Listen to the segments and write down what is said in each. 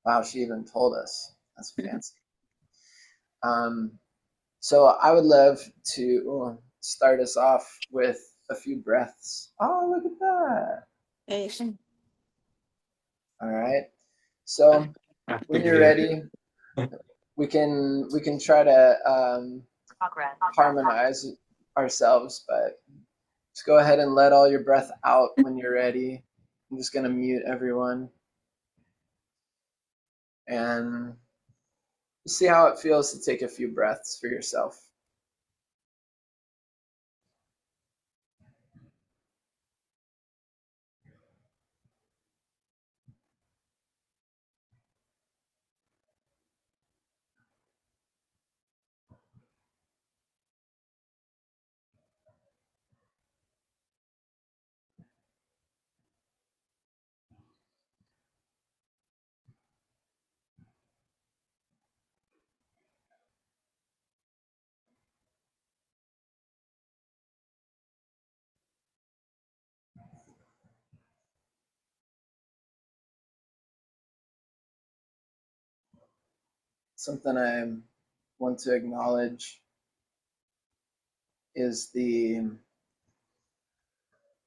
Wow, she even told us. That's fancy. Um, so I would love to start us off with a few breaths. Oh, look at that. Hey, All right. So I when you're figured ready, we can try to harmonize ourselves, but just go ahead and let all your breath out when you're ready. I'm just gonna mute everyone and see how it feels to take a few breaths for yourself. Something I want to acknowledge is the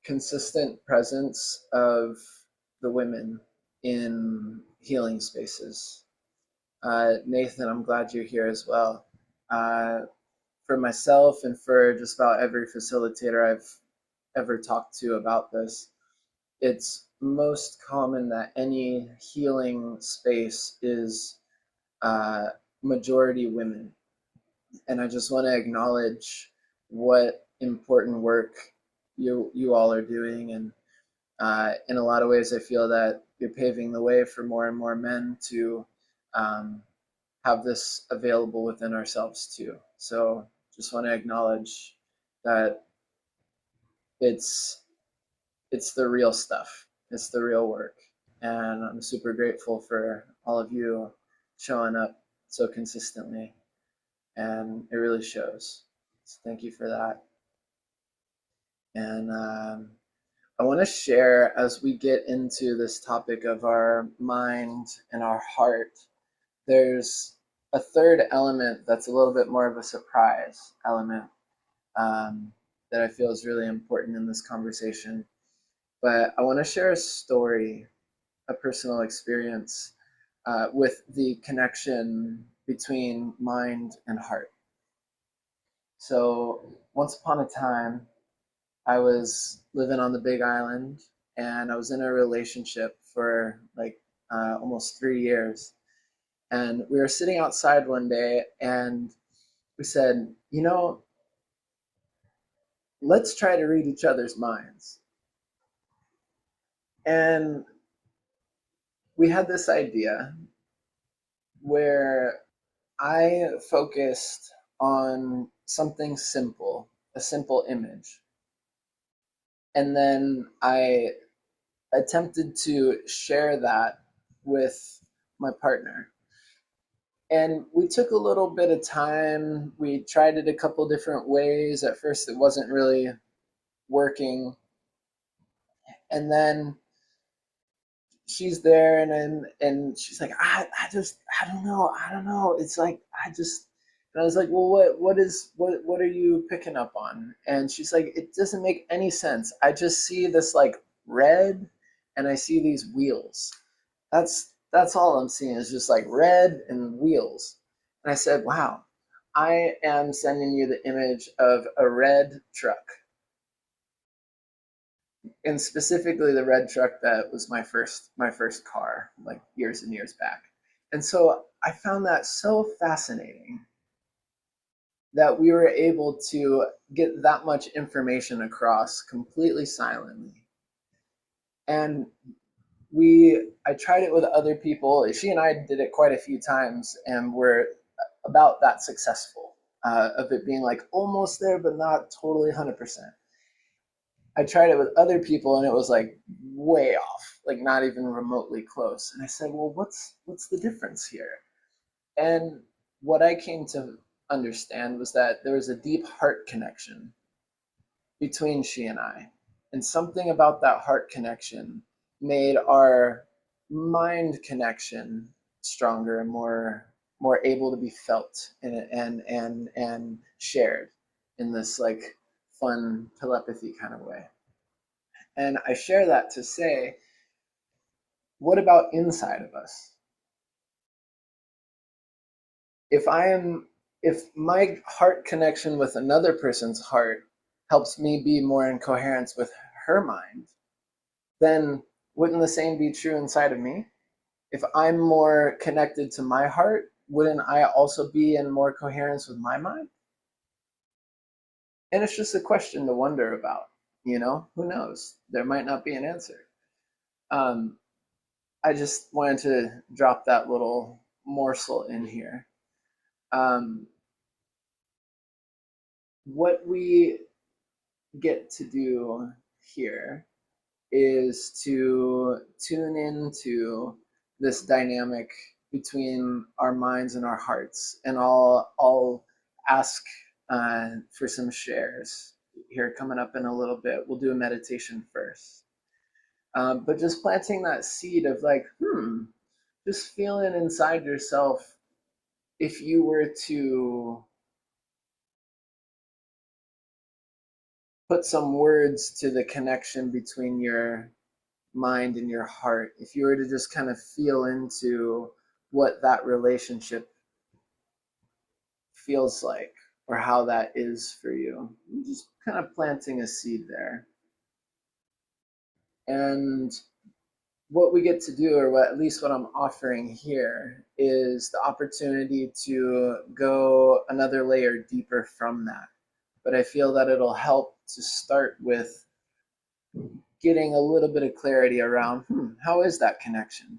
consistent presence of the women in healing spaces. Nathan, I'm glad you're here as well. Uh, for myself and for just about every facilitator I've ever talked to about this, it's most common that any healing space is uh, majority women. And I just want to acknowledge what important work you all are doing. And in a lot of ways, I feel that you're paving the way for more and more men to um, have this available within ourselves too. So just want to acknowledge that it's it's the real stuff. It's the real work. And I'm super grateful for all of you showing up so consistently. And it really shows. So thank you for that. And I want to share as we get into this topic of our mind and our heart, there's a third element that's a little bit more of a surprise element um, that I feel is really important in this conversation. But I want to share a story, a personal experience with the connection between mind and heart. So, once upon a time, I was living on the Big Island and I was in a relationship for like almost 3 years. And we were sitting outside one day and we said, let's try to read each other's minds. And we had this idea where I focused on something simple, a simple image. And then I attempted to share that with my partner. And we took a little bit of time. We tried it a couple different ways. At first, it wasn't really working. And then she's there and she's like, I don't know. It's like and I was like, well, what are you picking up on? And she's like, it doesn't make any sense. I just see this like red and I see these wheels. That's all I'm seeing is just like red and wheels. And I said, wow, I am sending you the image of a red truck, and specifically the red truck that was my first car like years and years back. And so I found that so fascinating that we were able to get that much information across completely silently. And I tried it with other people. She and I did it quite a few times and we're about that successful, of it being like almost there but not totally 100%. I tried it with other people and it was like way off, like not even remotely close. And I said, well, what's the difference here? And what I came to understand was that there was a deep heart connection between she and I. And something about that heart connection made our mind connection stronger and more able to be felt and shared in this like fun telepathy kind of way. And I share that to say, what about inside of us? If I am if my heart connection with another person's heart helps me be more in coherence with her mind, then wouldn't the same be true inside of me? If I'm more connected to my heart, wouldn't I also be in more coherence with my mind? And it's just a question to wonder about. Who knows? There might not be an answer. Um, I just wanted to drop that little morsel in here. Um, what we get to do here is to tune into this dynamic between our minds and our hearts. And I'll ask for some shares here coming up in a little bit. We'll do a meditation first. But just planting that seed of like, just feeling inside yourself if you were to put some words to the connection between your mind and your heart, if you were to just kind of feel into what that relationship feels like or how that is for you, just kind of planting a seed there. And what we get to do, or what, at least what I'm offering here, is the opportunity to go another layer deeper from that. But I feel that it'll help to start with getting a little bit of clarity around how is that connection?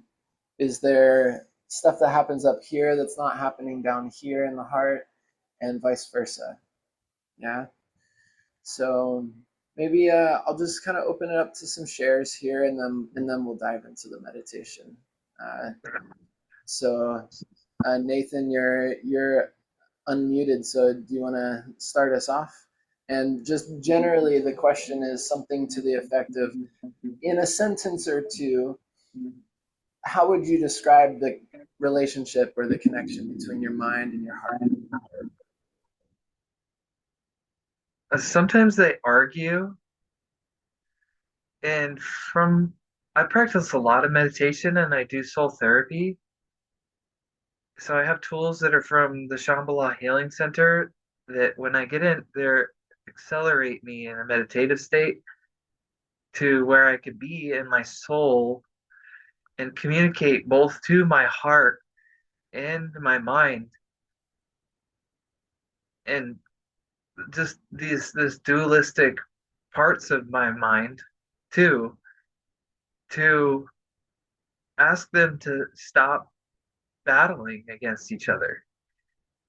Is there stuff that happens up here that's not happening down here in the heart, and vice versa? Yeah. So maybe I'll just kind of open it up to some shares here, and then we'll dive into the meditation. Uh, so Nathan, you're unmuted. So do you want to start us off? And just generally, the question is something to the effect of, in a sentence or two, how would you describe the relationship or the connection between your mind and your heart? Sometimes they argue, and from I practice a lot of meditation and I do soul therapy. So I have tools that are from the Shambhala Healing Center that when I get in there accelerate me in a meditative state to where I could be in my soul and communicate both to my heart and my mind and just these this dualistic parts of my mind too, to ask them to stop battling against each other.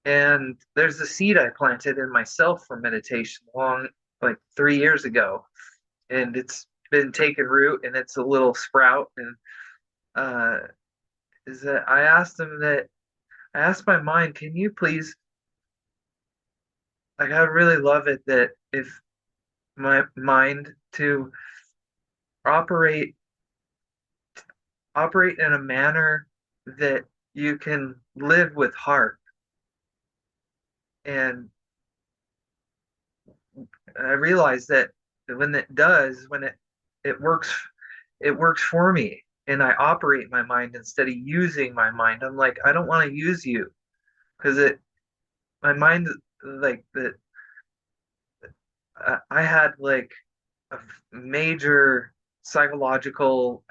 And there's a seed I planted in myself for meditation long, like 3 years ago, and it's been taking root and it's a little sprout. And uh, is that I asked my mind, can you please, like, I would really love it that if my mind to operate operate in a manner that you can live with heart. And I realize that when it does, when it works, it works for me, and I operate my mind instead of using my mind. I'm like, I don't want to use you because it my mind like that. I had like a major psychological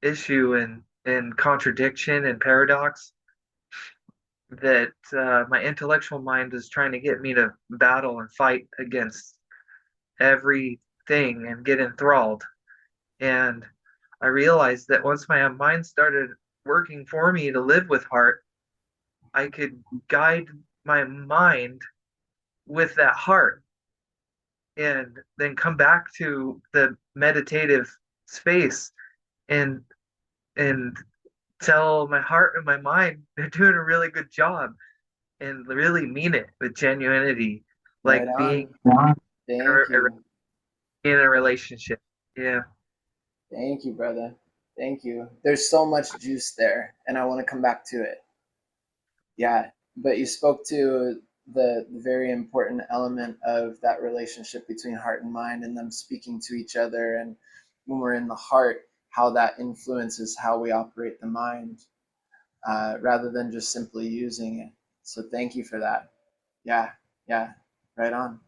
issue and contradiction and paradox that my intellectual mind is trying to get me to battle and fight against everything and get enthralled. And I realized that once my mind started working for me to live with heart, I could guide my mind with that heart and then come back to the meditative space and and tell my heart and my mind they're doing a really good job and really mean it with genuinity, Right like being on. Thank a, you. in a relationship. Yeah. Thank you, brother. Thank you. There's so much juice there, and I want to come back to it. Yeah, but you spoke to the very important element of that relationship between heart and mind and them speaking to each other. And when we're in the heart, how that influences how we operate the mind rather than just simply using it. So thank you for that. Yeah, yeah, right on.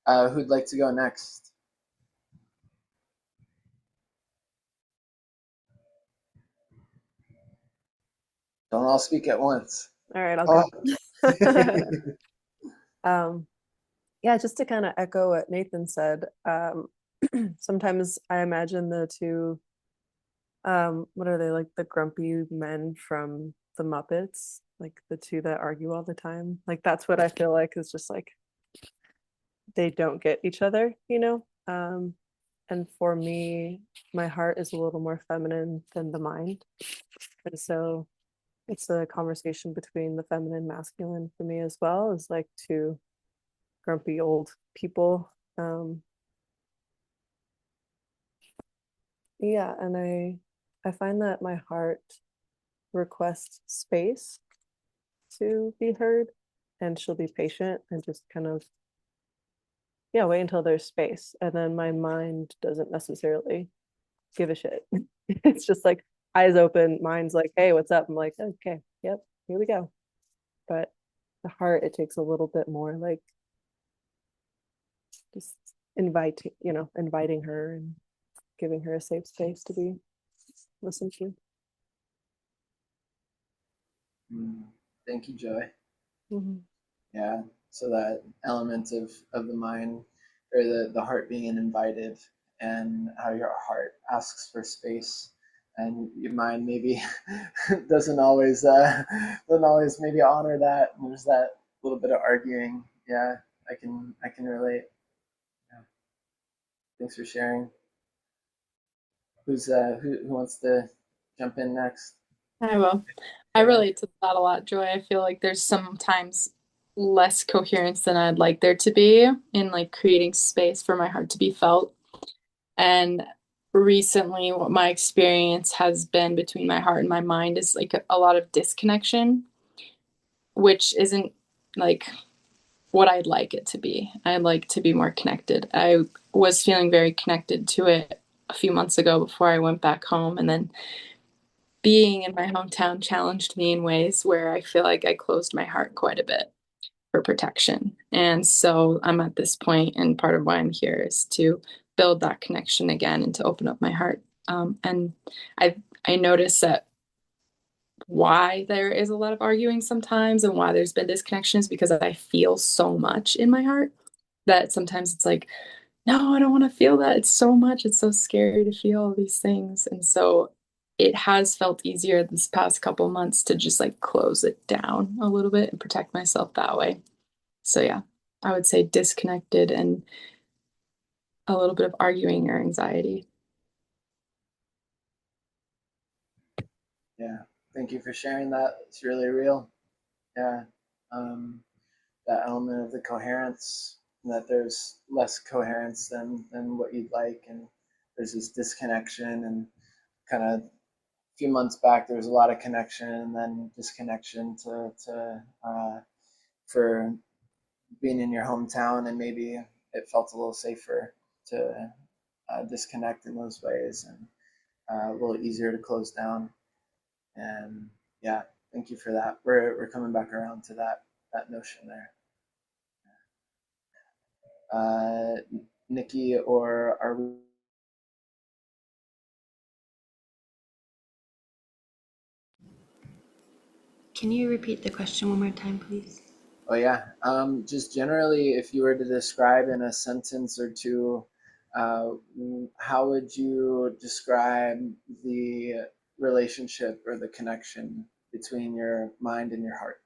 Who'd like to go next? Don't all speak at once. All right, I'll Oh, go. um, yeah, just to kind of echo what Nathan said, sometimes I imagine the two, what are they, like the grumpy men from the Muppets, like the two that argue all the time. Like that's what I feel like is just like they don't get each other, you know? And for me, my heart is a little more feminine than the mind. And so it's a conversation between the feminine and masculine for me as well, as like two grumpy old people. Yeah, and I find that my heart requests space to be heard, and she'll be patient and just kind of, yeah, wait until there's space. And then my mind doesn't necessarily give a shit. It's just like eyes open, mind's like, hey, what's up? I'm like, okay, yep, here we go. But the heart, it takes a little bit more like just inviting her and giving her a safe space to be listened to. mm, thank you, Joy. Mm-hmm. Yeah. So that element of the mind or the heart being invited and how your heart asks for space and your mind maybe doesn't always maybe honor that. And there's that little bit of arguing. Yeah, I can relate. Yeah. Thanks for sharing. Who wants to jump in next? I will. I Yeah. relate to that a lot, Joy. I feel like there's sometimes less coherence than I'd like there to be in like creating space for my heart to be felt. And recently, what my experience has been between my heart and my mind is like a lot of disconnection, which isn't like what I'd like it to be. I'd like to be more connected. I was feeling very connected to it a few months ago before I went back home, and then being in my hometown challenged me in ways where I feel like I closed my heart quite a bit for protection. And so I'm at this point, and part of why I'm here is to build that connection again and to open up my heart. And I notice that why there is a lot of arguing sometimes and why there's been disconnections because I feel so much in my heart that sometimes it's like, no, I don't want to feel that. It's so much. It's so scary to feel all these things. And so it has felt easier this past couple months to just like close it down a little bit and protect myself that way. So yeah, I would say disconnected and a little bit of arguing or anxiety. Yeah. Thank you for sharing that. It's really real. Yeah. Um, that element of the coherence, that there's less coherence than what you'd like, and there's this disconnection, and kind of a few months back there was a lot of connection and then disconnection to for being in your hometown, and maybe it felt a little safer to disconnect in those ways and a little easier to close down. And yeah, thank you for that. We're coming back around to that notion there. uh, Nikki, or are we? Can you repeat the question one more time, please? Oh yeah. Just generally, if you were to describe in a sentence or two, uh, how would you describe the relationship or the connection between your mind and your heart?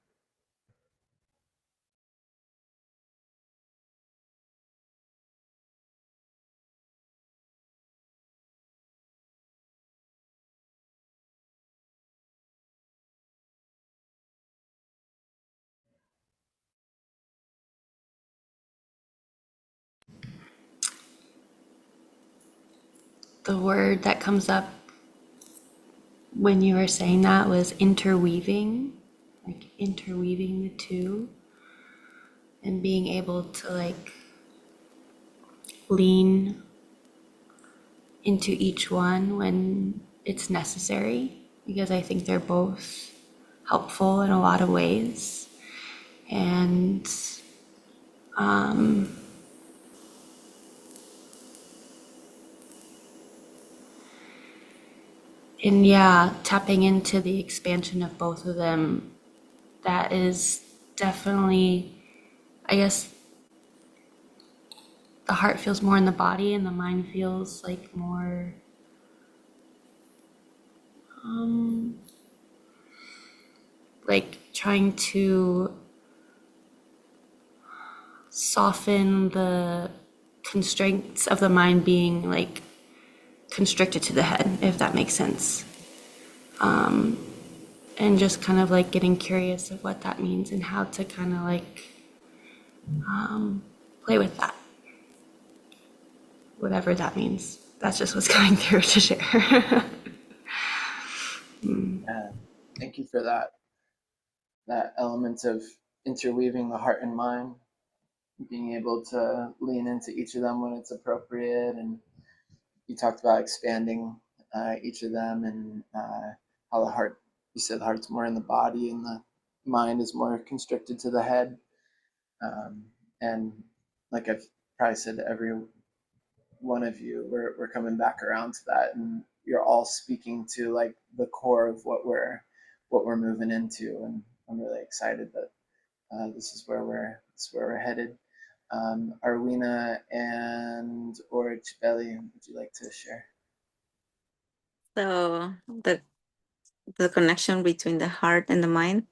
The word that comes up when you were saying that was interweaving, like interweaving the two and being able to like lean into each one when it's necessary, because I think they're both helpful in a lot of ways. And um, and yeah, tapping into the expansion of both of them, that is definitely, I guess, the heart feels more in the body and the mind feels like more um, like trying to soften the constraints of the mind being like constricted to the head, if that makes sense. And just kind of like getting curious of what that means and how to kind of like play with that, whatever that means. That's just what's going through to share. Yeah, thank you for that element of interweaving the heart and mind, being able to lean into each of them when it's appropriate. And you talked about expanding each of them, and how the heart, you said the heart's more in the body and the mind is more constricted to the head. Um, and like I've probably said to every one of you, we're coming back around to that, and you're all speaking to like the core of what we're moving into, and I'm really excited that this is where we're headed. Arwina and or Chibeli, would you like to share? So the connection between the heart and the mind.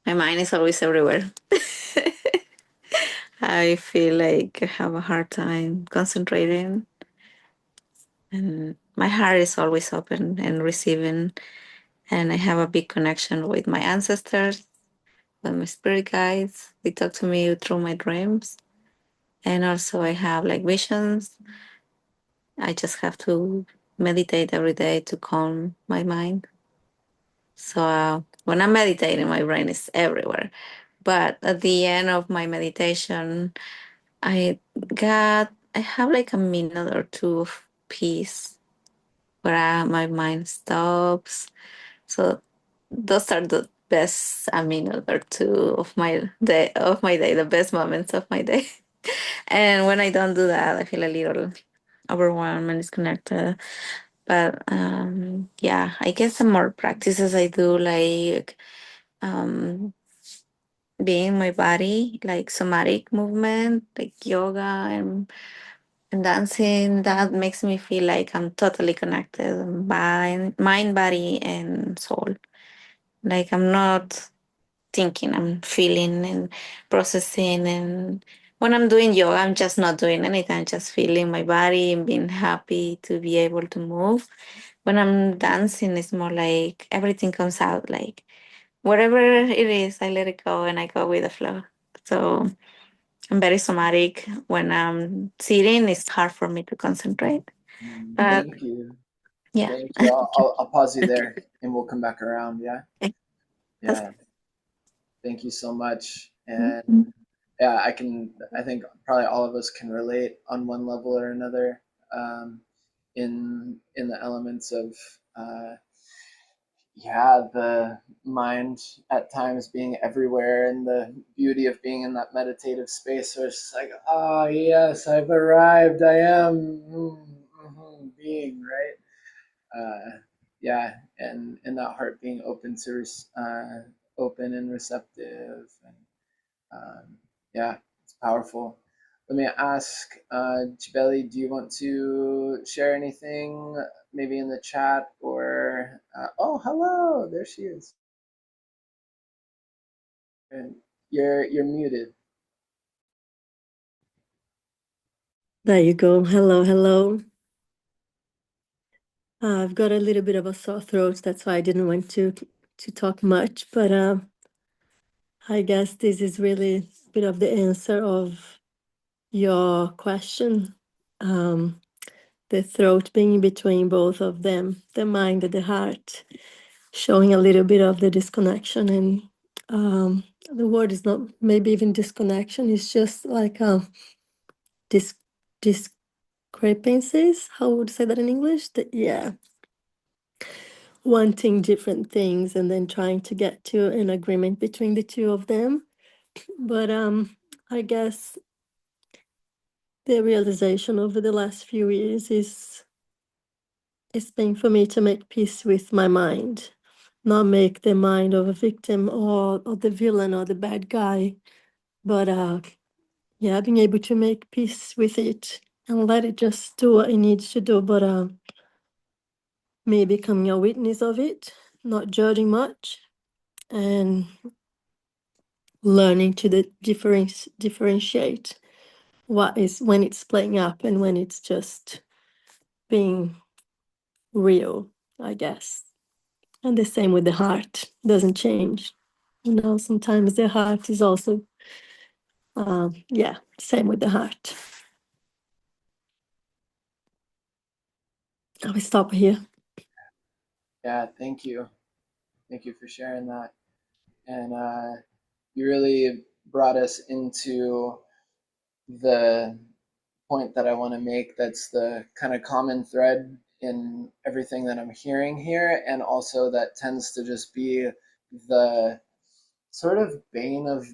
My mind is always everywhere. I feel like I have a hard time concentrating, and my heart is always open and receiving. And I have a big connection with my ancestors, with my spirit guides. They talk to me through my dreams, and also I have like visions. I just have to meditate every day to calm my mind. So when I'm meditating, my brain is everywhere. But at the end of my meditation, I have like a minute or two of peace where my mind stops. So those are the best a minute or two of my day, the best moments of my day. And when I don't do that, I feel a little overwhelmed and disconnected. But yeah, I guess the more practices I do, like um, being in my body, like somatic movement, like yoga and dancing, that makes me feel like I'm totally connected, mind, body, and soul. Like I'm not thinking, I'm feeling and processing. And when I'm doing yoga, I'm just not doing anything, I'm just feeling my body and being happy to be able to move. When I'm dancing, it's more like everything comes out, like whatever it is, I let it go and I go with the flow. So I'm very somatic. When I'm sitting, it's hard for me to concentrate. But Thank you. yeah, Thank you. I'll pause you there and we'll come back around. Yeah. that's Yeah. Thank you so much. good. And yeah, I think probably all of us can relate on one level or another, in the elements of, uh, yeah, the mind at times being everywhere, and the beauty of being in that meditative space where it's just like, oh yes, I've arrived. I am being right. Yeah, and that heart being open and receptive, and yeah, it's powerful. Let me ask, Jibeli, do you want to share anything, maybe in the chat, or oh, hello, there she is. And you're muted. There you go. Hello, hello. I've got a little bit of a sore throat. That's why I didn't want to talk much. But I guess this is really a bit of the answer of your question. the throat being between both of them, the mind and the heart, showing a little bit of the disconnection. And the word is not maybe even disconnection, it's just like dis discrepancies. How would you say that in English? Yeah, wanting different things and then trying to get to an agreement between the two of them. But I guess the realization over the last few years is it's been for me to make peace with my mind, not make the mind of a victim or the villain or the bad guy, but yeah, being able to make peace with it and let it just do what it needs to do, but me becoming a witness of it, not judging much, and learning to differentiate what is when it's playing up and when it's just being real, I guess. And the same with the heart, doesn't change. You know, sometimes the heart is also, yeah, same with the heart. I will stop here. Yeah, thank you. Thank you for sharing that. And you really brought us into the point that I want to make that's the kind of common thread in everything that I'm hearing here, and also that tends to just be the sort of bane of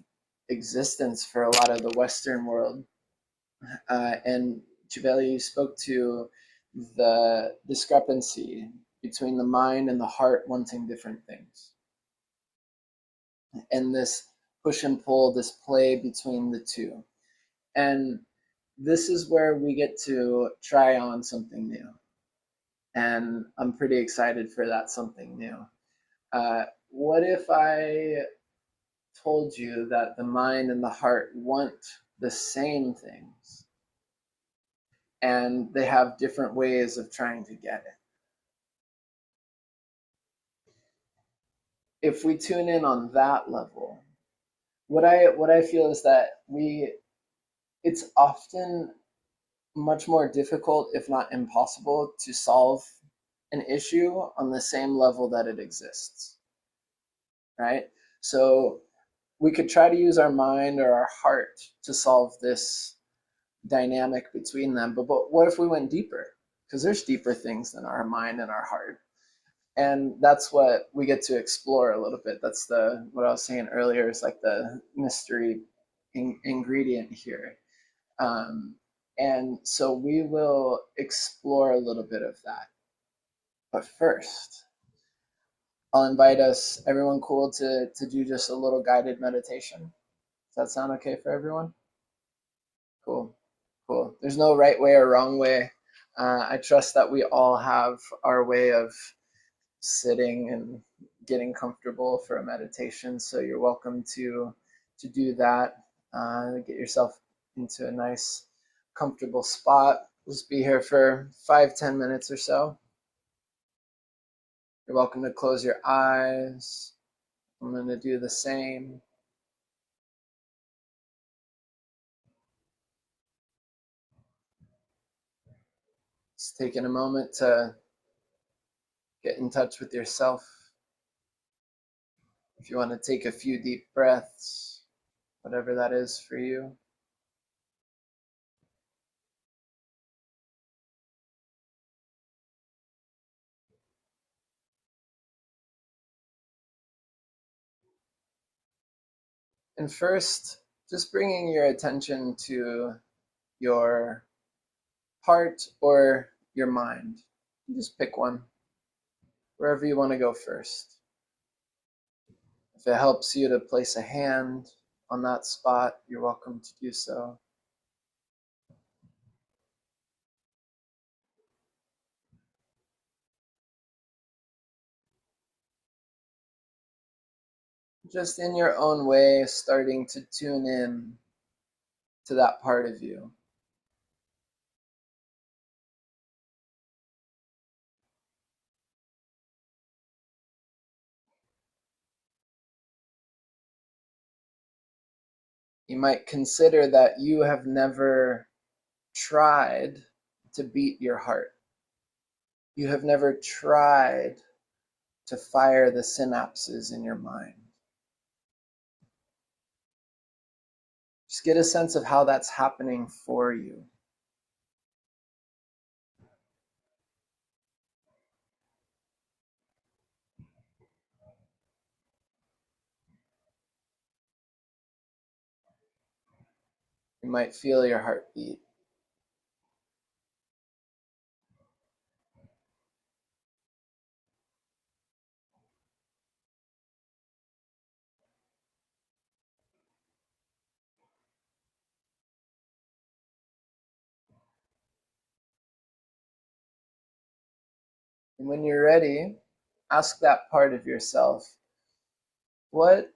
existence for a lot of the Western world. And Chiveli, you spoke to the discrepancy between the mind and the heart wanting different things, and this push and pull, this play between the two. And this is where we get to try on something new. And I'm pretty excited for that something new. What if I told you that the mind and the heart want the same things and they have different ways of trying to get it? If we tune in on that level, what I feel is that it's often much more difficult, if not impossible, to solve an issue on the same level that it exists, right? So we could try to use our mind or our heart to solve this dynamic between them, but what if we went deeper? Because there's deeper things than our mind and our heart. And that's what we get to explore a little bit. That's what I was saying earlier is like the mystery ingredient here. And so we will explore a little bit of that. But first, I'll invite us, everyone cool, to do just a little guided meditation. Does that sound okay for everyone? Cool, cool. There's no right way or wrong way. I trust that we all have our way of sitting and getting comfortable for a meditation. So you're welcome to do that. Get yourself into a nice, comfortable spot. We'll just be here for 5-10 minutes or so. You're welcome to close your eyes. I'm going to do the same. Just taking a moment to get in touch with yourself. If you want to take a few deep breaths, whatever that is for you. And first, just bringing your attention to your heart or your mind. Just pick one, wherever you want to go first. If it helps you to place a hand on that spot, you're welcome to do so. Just in your own way, starting to tune in to that part of you. You might consider that you have never tried to beat your heart. You have never tried to fire the synapses in your mind. Just get a sense of how that's happening for you. You might feel your heartbeat. And when you're ready, ask that part of yourself, what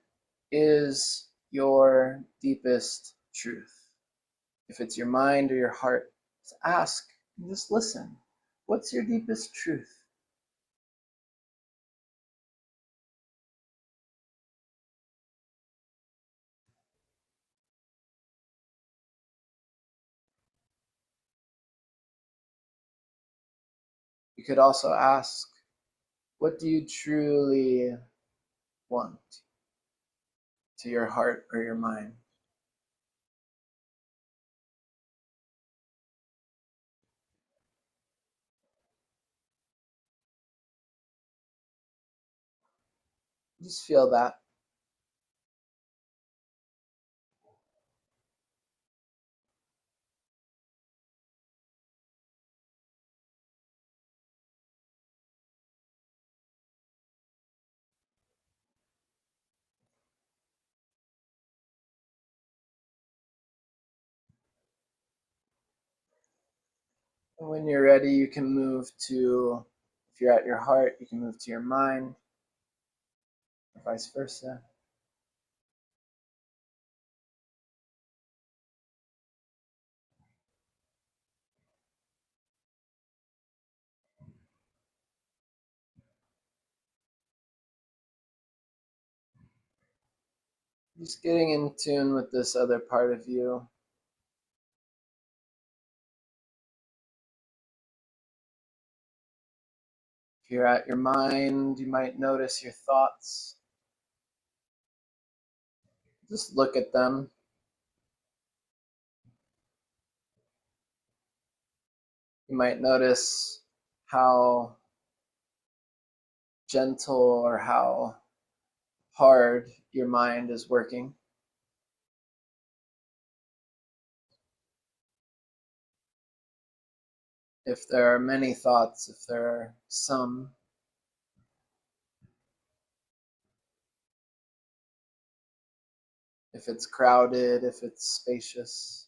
is your deepest truth? If it's your mind or your heart, just ask and just listen. What's your deepest truth? You could also ask, what do you truly want to your heart or your mind? Just feel that. And when you're ready, you can move to, if you're at your heart, you can move to your mind, or vice versa. Just getting in tune with this other part of you. If you're at your mind, you might notice your thoughts. Just look at them. You might notice how gentle or how hard your mind is working. If there are many thoughts, if there are some, if it's crowded, if it's spacious.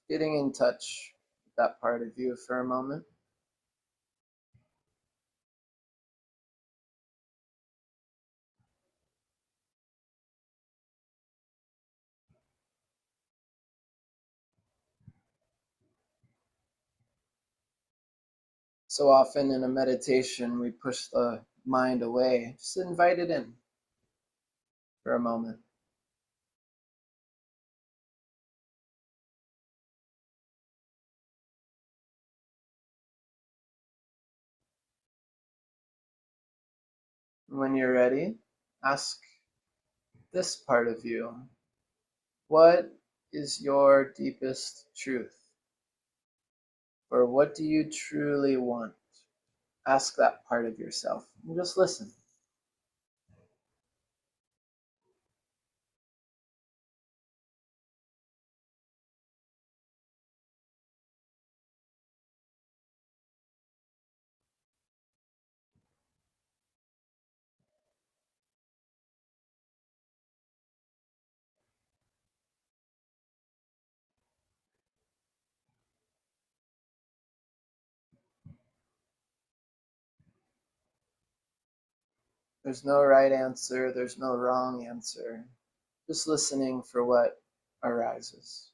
Getting in touch with that part of you for a moment. So often in a meditation, we push the mind away. Just invite it in for a moment. When you're ready, ask this part of you, what is your deepest truth? Or what do you truly want? Ask that part of yourself and just listen. There's no right answer, there's no wrong answer. Just listening for what arises.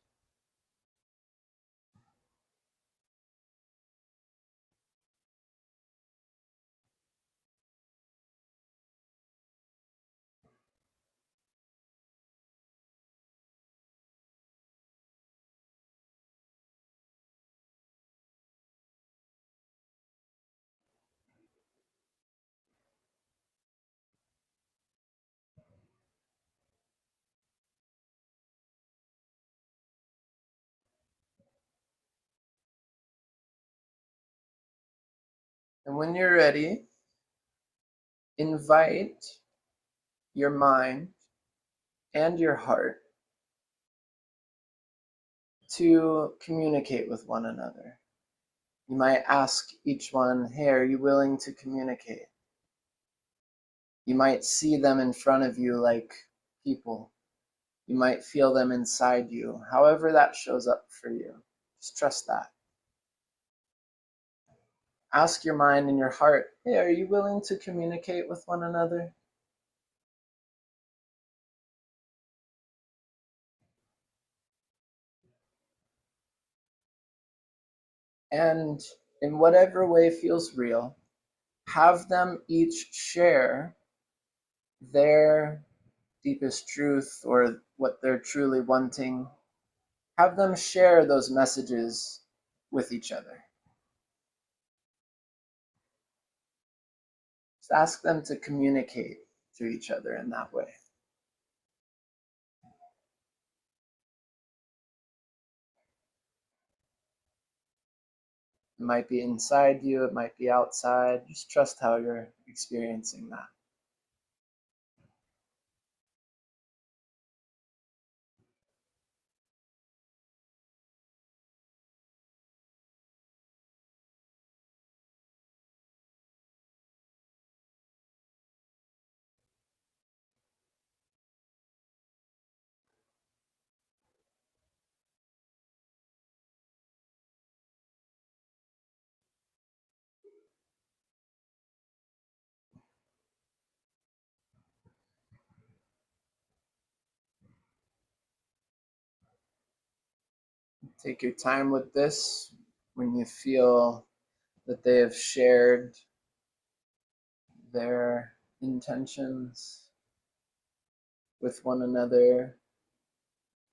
And when you're ready, invite your mind and your heart to communicate with one another. You might ask each one, hey, are you willing to communicate? You might see them in front of you like people. You might feel them inside you, however that shows up for you. Just trust that. Ask your mind and your heart, hey, are you willing to communicate with one another? And in whatever way feels real, have them each share their deepest truth or what they're truly wanting. Have them share those messages with each other. Just ask them to communicate to each other in that way. It might be inside you, it might be outside. Just trust how you're experiencing that. Take your time with this. When you feel that they have shared their intentions with one another,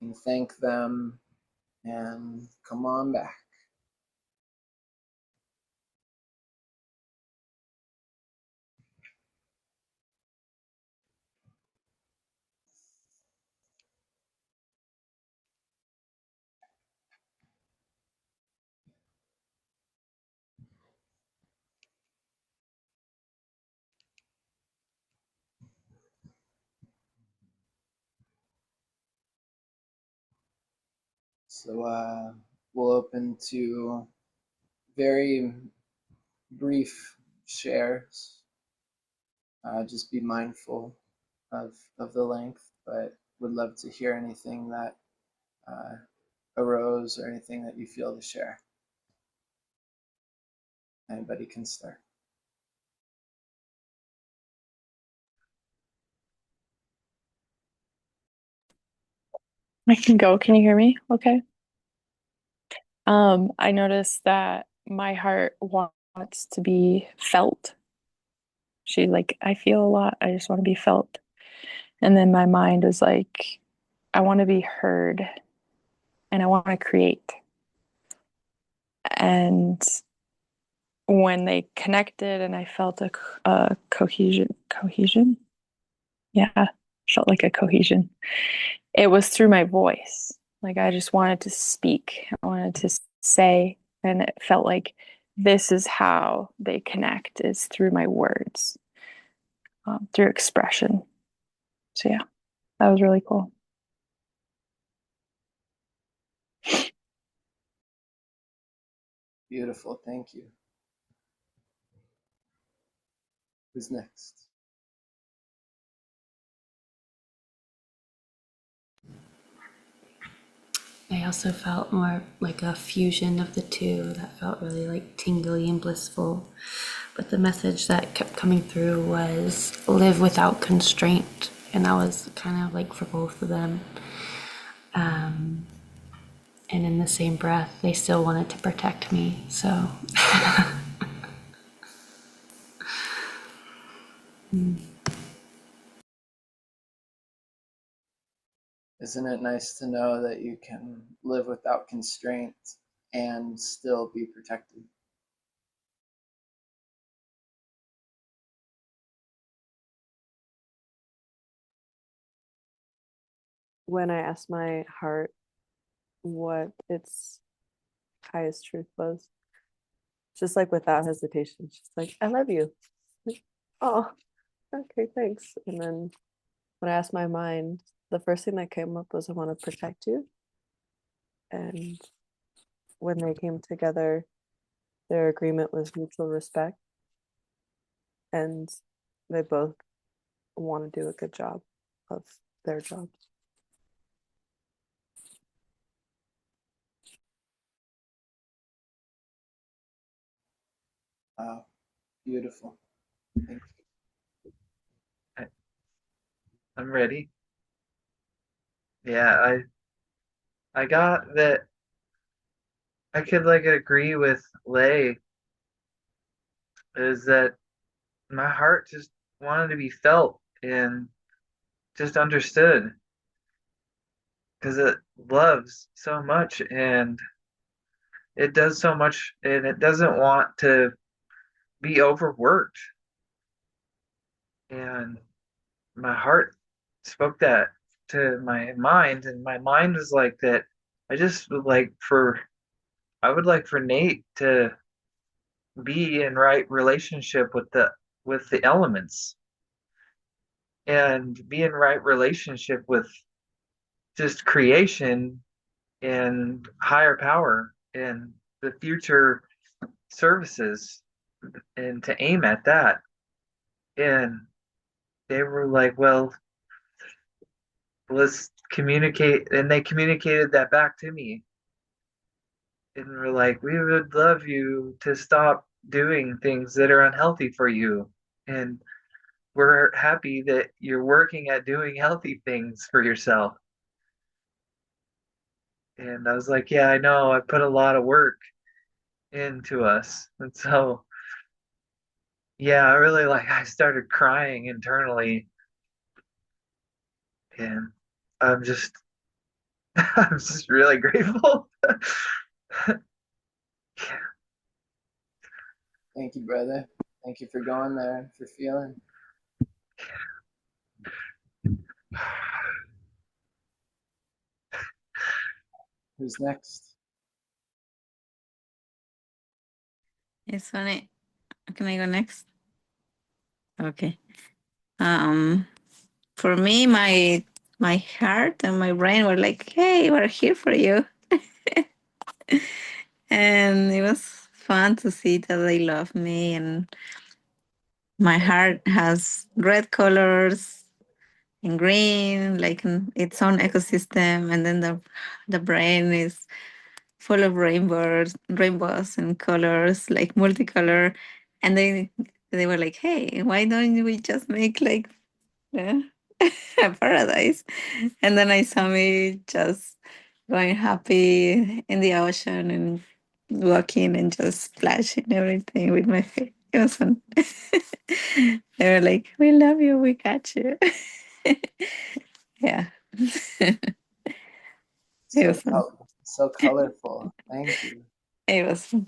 and thank them and come on back. So we'll open to very brief shares. Just be mindful of the length, but would love to hear anything that uh, arose or anything that you feel to share. Anybody can start. I can go. Can you hear me? Okay. I noticed that my heart wants to be felt. I feel a lot. I just want to be felt. And then my mind is like, I want to be heard and I want to create. And when they connected and I felt a cohesion. Yeah, felt like a cohesion. It was through my voice. Like I just wanted to speak. I wanted to say, and it felt like this is how they connect is through my words, through expression. So yeah, that was really cool. Beautiful, thank you. Who's next? I also felt more like a fusion of the two that felt really like tingly and blissful. But the message that kept coming through was live without constraint. And that was kind of like for both of them. And in the same breath, they still wanted to protect me. So. Isn't it nice to know that you can live without constraint and still be protected? When I asked my heart what its highest truth was, just like without hesitation. She's like, I love you. Like, oh, okay, thanks. And then when I asked my mind, the first thing that came up was I want to protect you. And when they came together, their agreement was mutual respect. And they both want to do a good job of their jobs. Wow, beautiful. Thank I'm ready. Yeah, I got that. I could like agree with Lay, is that my heart just wanted to be felt and just understood, because it loves so much and it does so much, and it doesn't want to be overworked. And my heart spoke that to my mind, and my mind was like that. I just would like for I would like for Nate to be in right relationship with the elements, and be in right relationship with just creation and higher power and the future services, and to aim at that. And they were like, well, let's communicate. And they communicated that back to me. And we're like, we would love you to stop doing things that are unhealthy for you. And we're happy that you're working at doing healthy things for yourself. And I was like, yeah, I know. I put a lot of work into us. And so, yeah, I really like, I started crying internally. And I'm just, I'm just really grateful. thank you, brother. Thank you for going there, for feeling. Who's next? It's funny. Can I go next? Okay. Um, for me, my heart and my brain were like, "Hey, we're here for you," and it was fun to see that they love me. And my heart has red colors and green, like in its own ecosystem, and then the brain is full of rainbows and colors, like multicolor. And they were like, "Hey, why don't we just make like a paradise?" And then I saw me just going happy in the ocean and walking and just splashing everything with my face. It was fun. They were like, "We love you. We got you." Yeah. It So was fun. so colorful. Thank you. It was fun.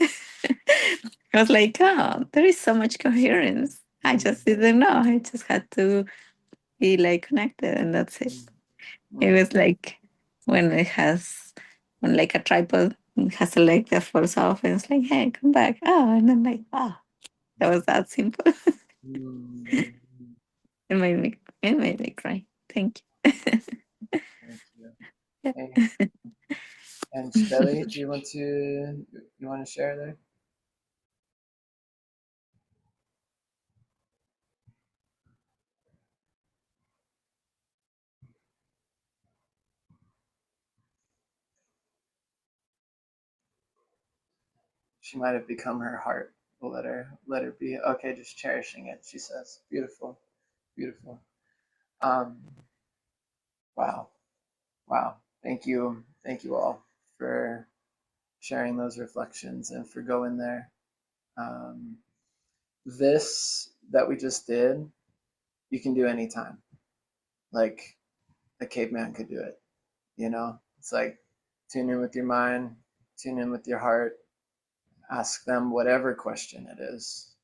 I was like, oh, there is so much coherence. I just didn't know. I just had to be like connected, and that's it. It was like when it has, when like a tripod has a leg that falls off, and it's like, hey, come back. Oh, and then like, oh, that was that simple. Mm, It made me cry. Thank you. thank you. Yeah. Hey, and Shelly, do you want to share there? She might have become her heart. We'll let her be. Okay, just cherishing it, she says. Beautiful. Beautiful. Um, wow. Wow. Thank you. Thank you all for sharing those reflections and for going there. Um, this that we just did, you can do anytime. Like a caveman could do it. It's like tune in with your mind, tune in with your heart, ask them whatever question it is.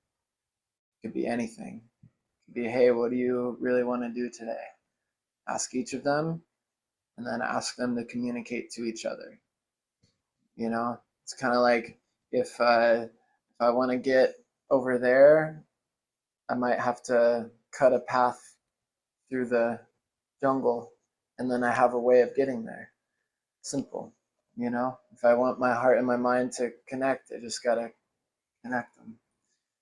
It could be anything. It could be, hey, what do you really want to do today? Ask each of them and then ask them to communicate to each other. It's kind of like If I want to get over there, I might have to cut a path through the jungle, and then I have a way of getting there. Simple, you know? If I want my heart and my mind to connect, I just gotta connect them.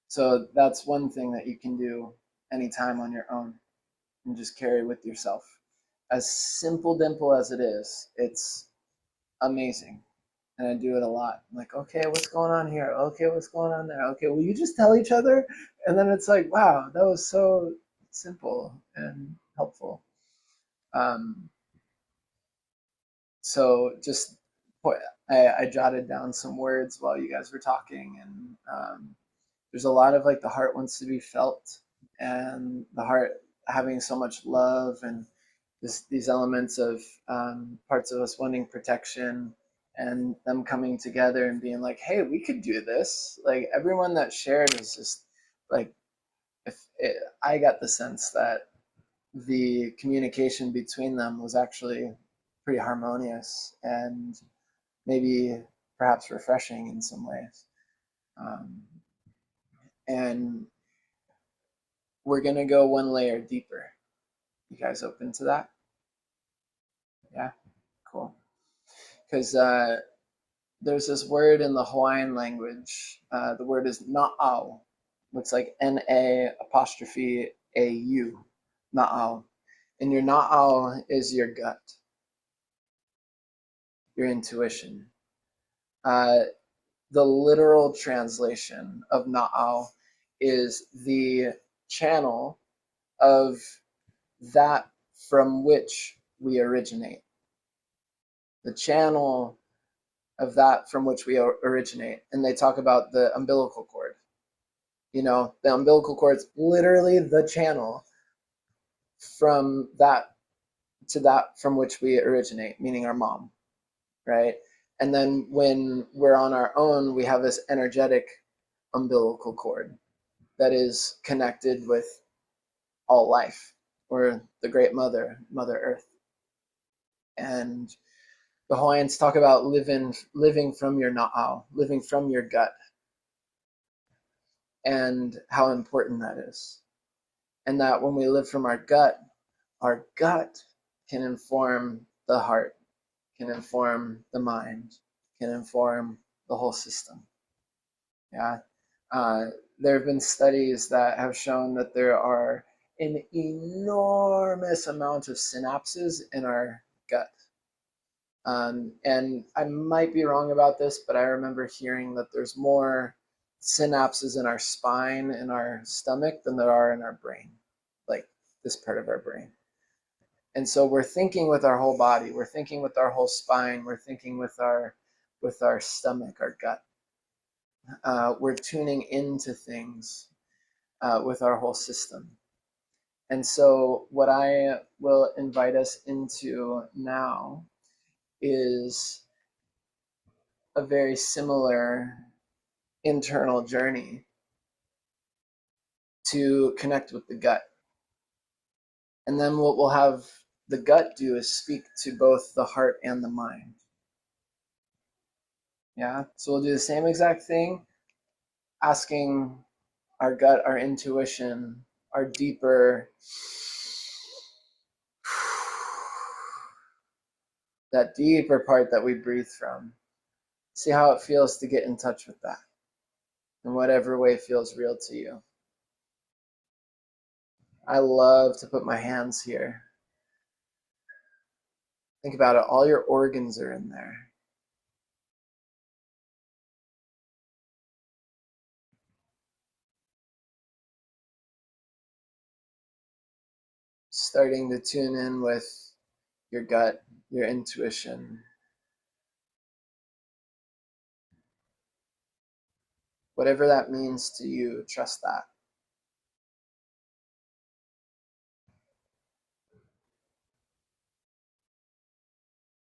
So that's one thing that you can do anytime on your own and just carry with yourself. As simple dimple as it is, it's amazing. And I do it a lot. I'm like, okay, what's going on here? Okay, what's going on there? Okay, will you just tell each other? And then it's like, wow, that was so simple and helpful. Um, so just I jotted down some words while you guys were talking, and there's a lot of like the heart wants to be felt, and the heart having so much love, and these elements of parts of us wanting protection, and them coming together and being like, hey, we could do this. Like everyone that shared is just like, I got the sense that the communication between them was actually pretty harmonious and maybe perhaps refreshing in some ways. Um, and we're going to go one layer deeper. You guys open to that? Yeah, cool. Because there's this word in the Hawaiian language. The word is na'au. Looks like N-A''A'-U. Na'au. And your na'au is your gut, your intuition. The literal translation of na'au is the channel of that from which we originate. The channel of that from which we originate. And they talk about the umbilical cord. You know, the umbilical cord is literally the channel from that to that from which we originate, meaning our mom, right? And then when we're on our own, we have this energetic umbilical cord that is connected with all life, or the great mother, Mother Earth. And the Hawaiians talk about living from your na'au, living from your gut, and how important that is. And that when we live from our gut can inform the heart, can inform the mind, can inform the whole system. Yeah. There have been studies that have shown that there are an enormous amount of synapses in our gut. And I might be wrong about this, but I remember hearing that there's more synapses in our spine, in our stomach, than there are in our brain, like this part of our brain. And so we're thinking with our whole body, we're thinking with our whole spine, we're thinking with our stomach, our gut. We're tuning into things with our whole system. And so what I will invite us into now is a very similar internal journey to connect with the gut. And then what we'll have the gut do is speak to both the heart and the mind. Yeah, so we'll do the same exact thing, asking our gut, our intuition, our deeper, that deeper part that we breathe from. See how it feels to get in touch with that in whatever way feels real to you. I love to put my hands here. Think about it, all your organs are in there. Starting to tune in with your gut, your intuition. Whatever that means to you, trust that.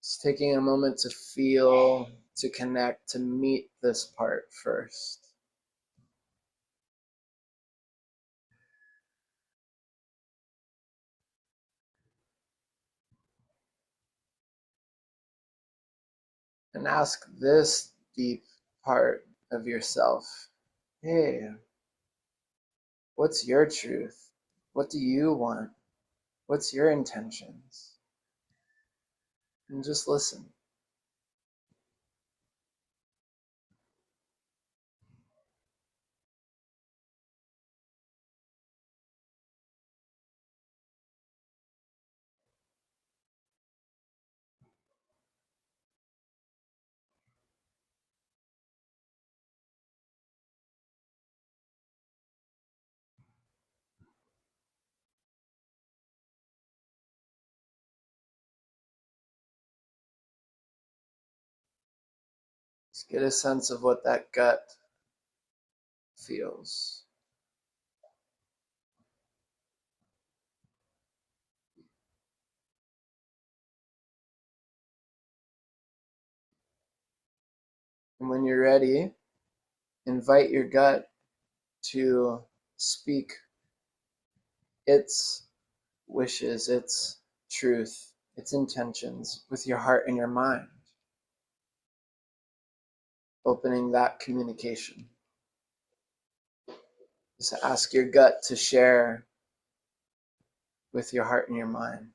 Just taking a moment to feel, to connect, to meet this part first. And ask this deep part of yourself. Hey, what's your truth? What do you want? What's your intentions? And just listen. Just get a sense of what that gut feels. And when you're ready, invite your gut to speak its wishes, its truth, its intentions with your heart and your mind, opening that communication. Just ask your gut to share with your heart and your mind.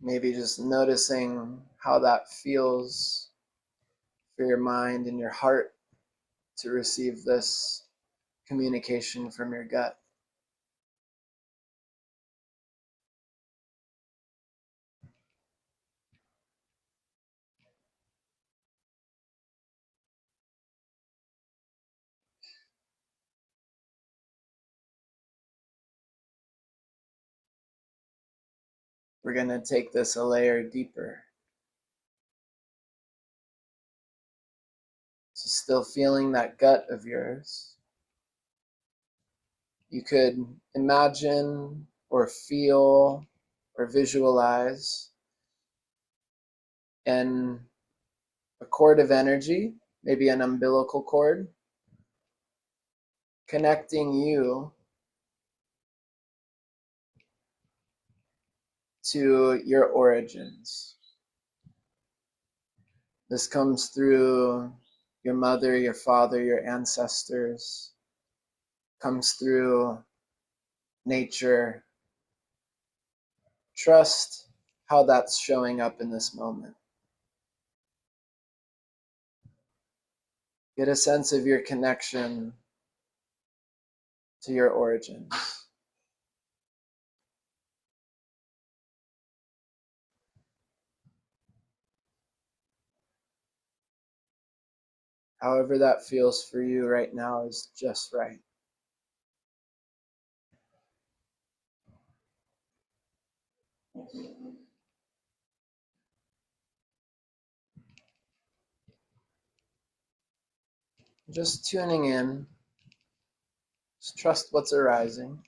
Maybe just noticing how that feels for your mind and your heart to receive this communication from your gut. We're going to take this a layer deeper. So still feeling that gut of yours. You could imagine or feel or visualize an a cord of energy, maybe an umbilical cord, connecting you to your origins. This comes through your mother, your father, your ancestors, comes through nature. Trust how that's showing up in this moment. Get a sense of your connection to your origins. However that feels for you right now is just right. Just tuning in. Just trust what's arising.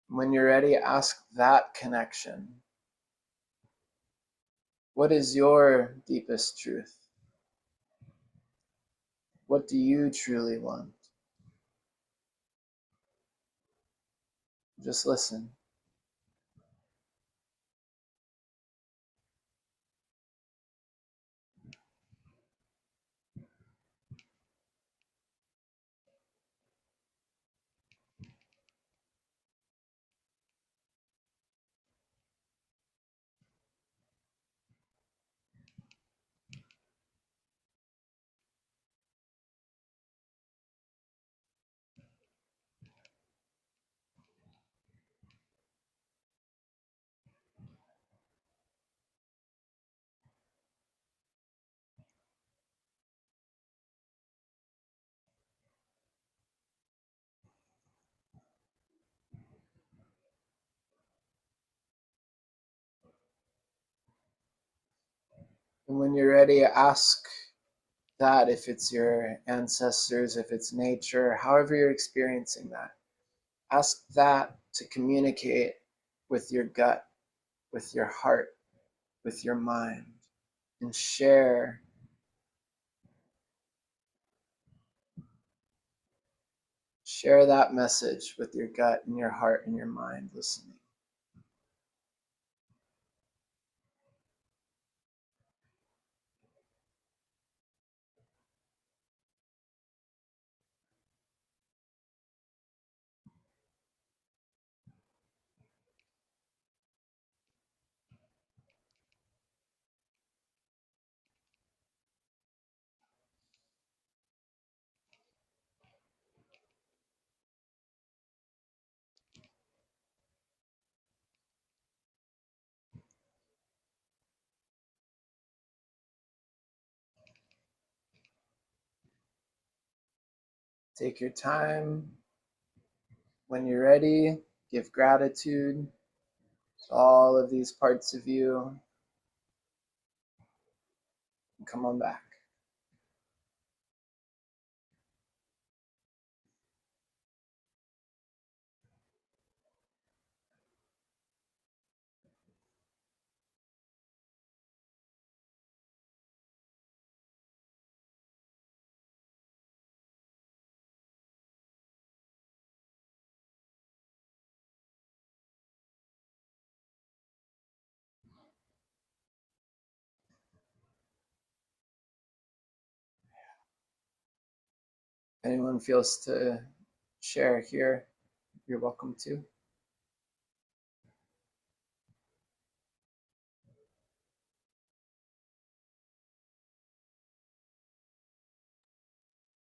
When you're ready, ask that connection. What is your deepest truth? What do you truly want? Just listen. And when you're ready, ask that, if it's your ancestors, if it's nature, however you're experiencing that. Ask that to communicate with your gut, with your heart, with your mind, and share that message with your gut and your heart and your mind listening. Take your time. When you're ready, give gratitude to all of these parts of you, and come on back. If anyone feels to share here, you're welcome to.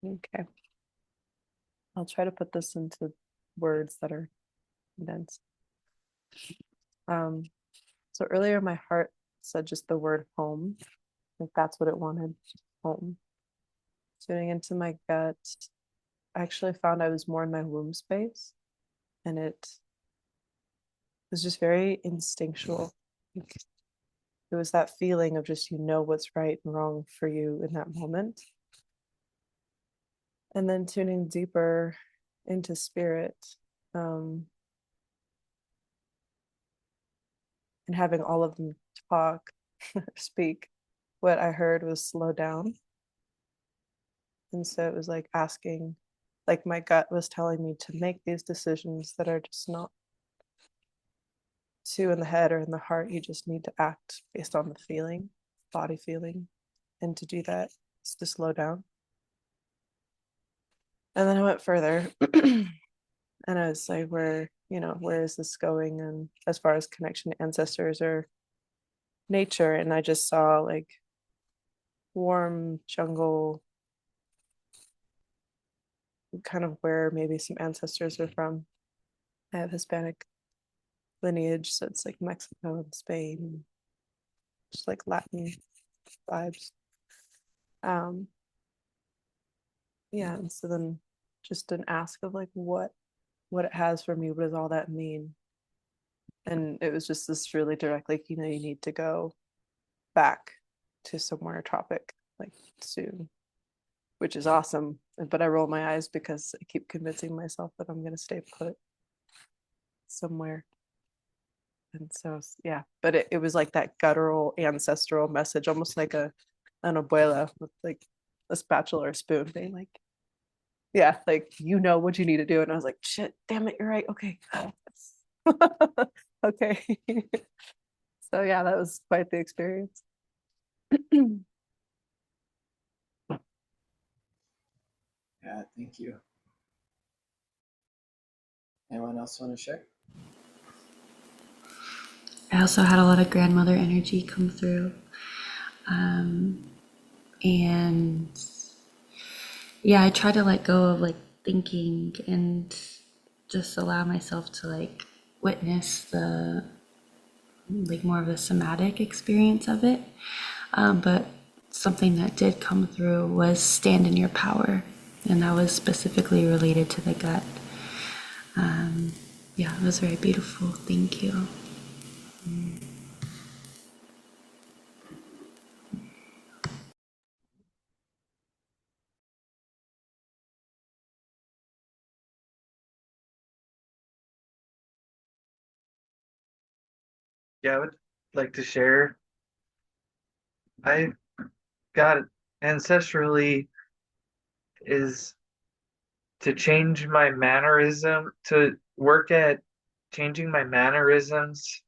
Okay. I'll try to put this into words that are condensed. So earlier my heart said just the word home. Like that's what it wanted, home. Tuning into my gut, I actually found I was more in my womb space, and it was just very instinctual. Like, it was that feeling of just what's right and wrong for you in that moment. And then tuning deeper into spirit, and having all of them talk, speak. What I heard was slow down. And so it was like asking, like my gut was telling me to make these decisions that are just not too in the head or in the heart. You just need to act based on the feeling, body feeling. And to do that is to slow down. And then I went further and I was like, where is this going? And as far as connection to ancestors or nature, and I just saw like warm jungle, kind of where maybe some ancestors are from. I have Hispanic lineage, so it's like Mexico and Spain, just like Latin vibes. Um, yeah, and so then just an ask of like what it has for me, what does all that mean? And it was just this really direct, like, you need to go back to somewhere tropic, like soon, which is awesome. But I roll my eyes because I keep convincing myself that I'm gonna stay put somewhere. And so yeah, but it was like that guttural ancestral message, almost like an abuela with like a spatula or spoon being like, yeah, like what you need to do. And I was like, shit, damn it, you're right. Okay. Okay. So yeah, that was quite the experience. Yeah, thank you. Anyone else want to share? I also had a lot of grandmother energy come through. And yeah, I try to let go of like thinking and just allow myself to like witness the like more of the somatic experience of it. But something that did come through was stand in your power, and that was specifically related to the gut. Yeah, it was very beautiful. Thank you. yeah, I would like to share. I got ancestrally is to change my mannerism, to work at changing my mannerisms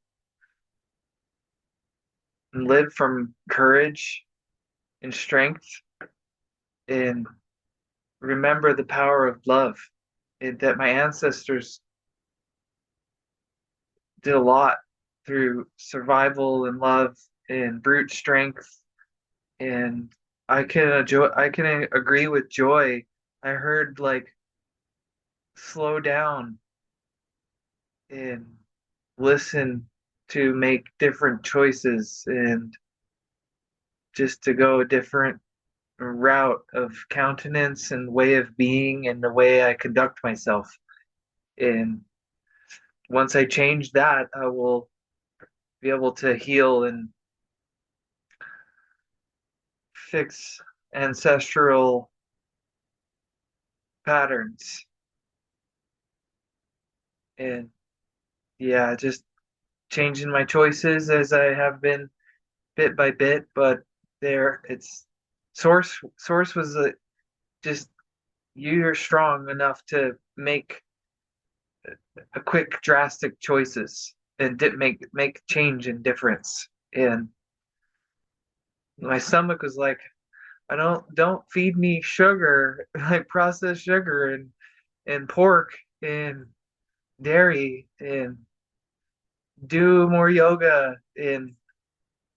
and live from courage and strength and remember the power of love. That my ancestors did a lot through survival and love and brute strength. And I can agree with Joy. I heard like slow down and listen to make different choices and just to go a different route of countenance and way of being and the way I conduct myself. And once I change that, I will be able to heal and fix ancestral patterns. And yeah, just changing my choices as I have been bit by bit, but there it's source was just you're strong enough to make a quick drastic choices and make change and difference. And my stomach was like, I don't feed me sugar, like processed sugar and pork and dairy and do more yoga and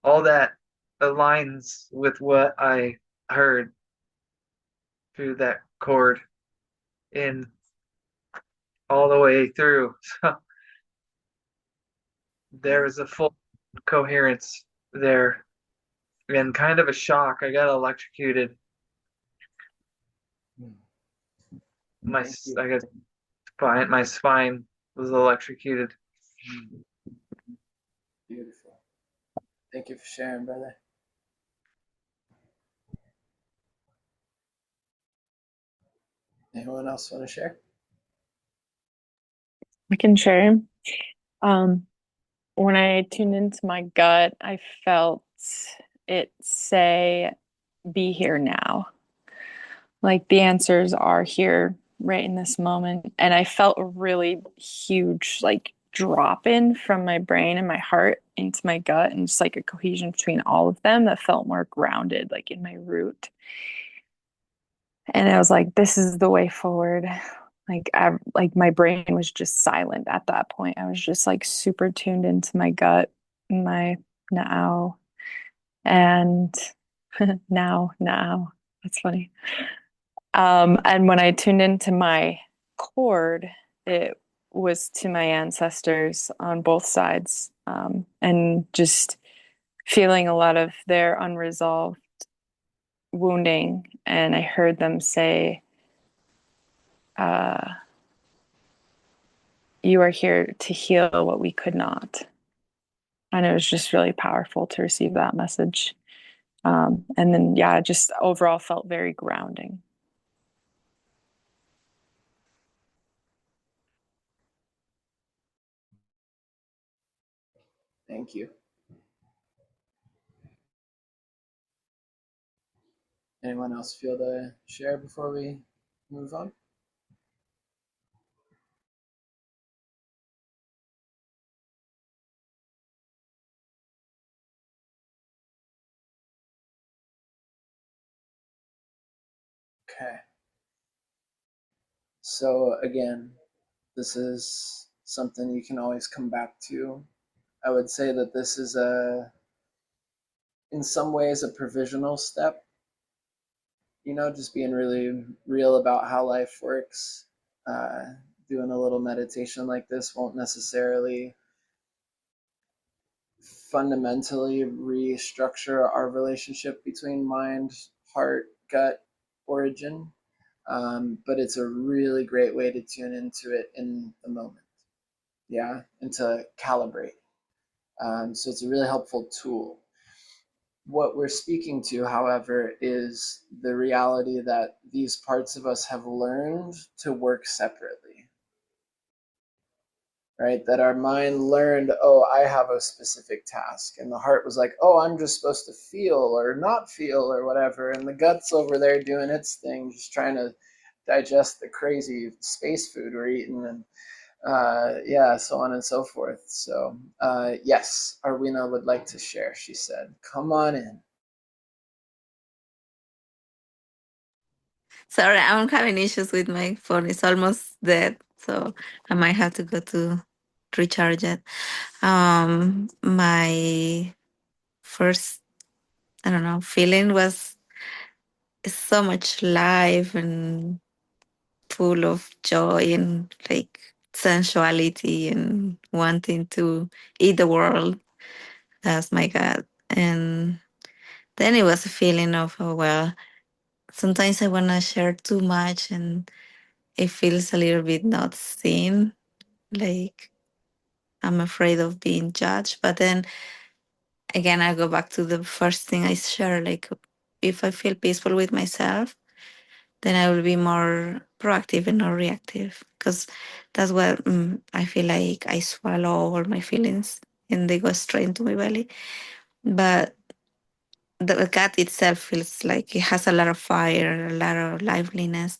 all that aligns with what I heard through that chord and all the way through. So there was a full coherence there and kind of a shock. I got electrocuted. My Thank you. I got my spine was electrocuted. Beautiful. Thank you for sharing, brother. Anyone else want to share? I can share. Um, when I tuned into my gut, I felt it say, be here now. Like the answers are here right in this moment. And I felt a really huge, like, drop in from my brain and my heart into my gut, and just like a cohesion between all of them that felt more grounded, like in my root. And I was like, this is the way forward. Like my brain was just silent at that point. I was just like super tuned into my gut, my now, and now. That's funny. And when I tuned into my cord, it was to my ancestors on both sides, and just feeling a lot of their unresolved wounding. And I heard them say, uh, you are here to heal what we could not. And it was just really powerful to receive that message. And then, yeah, it just overall felt very grounding. Thank you. Anyone else feel to share before we move on? Okay. So again, this is something you can always come back to. I would say that this is in some ways, a provisional step. Just being really real about how life works. Doing a little meditation like this won't necessarily fundamentally restructure our relationship between mind, heart, gut, origin. But it's a really great way to tune into it in the moment. Yeah, and to calibrate. So it's a really helpful tool. What we're speaking to, however, is the reality that these parts of us have learned to work separately. right? That our mind learned, oh, I have a specific task. And the heart was like, oh, I'm just supposed to feel or not feel or whatever. And the gut's over there doing its thing, just trying to digest the crazy space food we're eating. And yeah, so on and so forth. So yes, Arwina would like to share, she said. Come on in. Sorry, I'm having issues with my phone. It's almost dead, so I might have to go to recharge it. My first, I don't know, feeling was so much life and full of joy and like sensuality and wanting to eat the world. That's my God. And then it was a feeling of, oh, well, sometimes I want to share too much and it feels a little bit not seen. Like I'm afraid of being judged. But then again, I go back to the first thing I share. Like if I feel peaceful with myself, then I will be more proactive and not reactive. Because that's what I feel like I swallow all my feelings and they go straight into my belly. But the cat itself feels like it has a lot of fire, a lot of liveliness.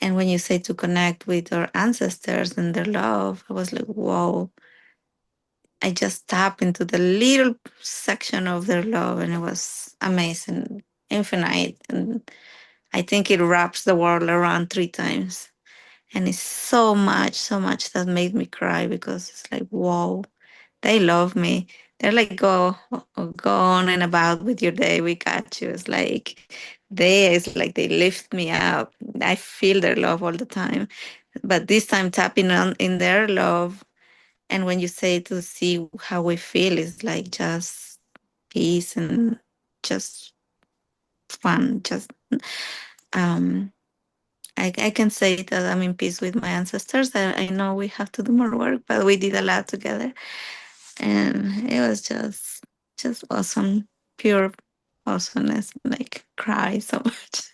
And when you say to connect with our ancestors and their love, I was like, whoa, I just tapped into the little section of their love and it was amazing, infinite. And I think it wraps the world around 3 times. And it's so much that made me cry because it's like, whoa, they love me. They're like, go on and about with your day. We got you. It's like they lift me up. I feel their love all the time. But this time tapping on in their love. And when you say to see how we feel, it's like just peace and just fun. Just um I can say that I'm in peace with my ancestors. I know we have to do more work, but we did a lot together. And it was just awesome, pure awesomeness. Like cry so much.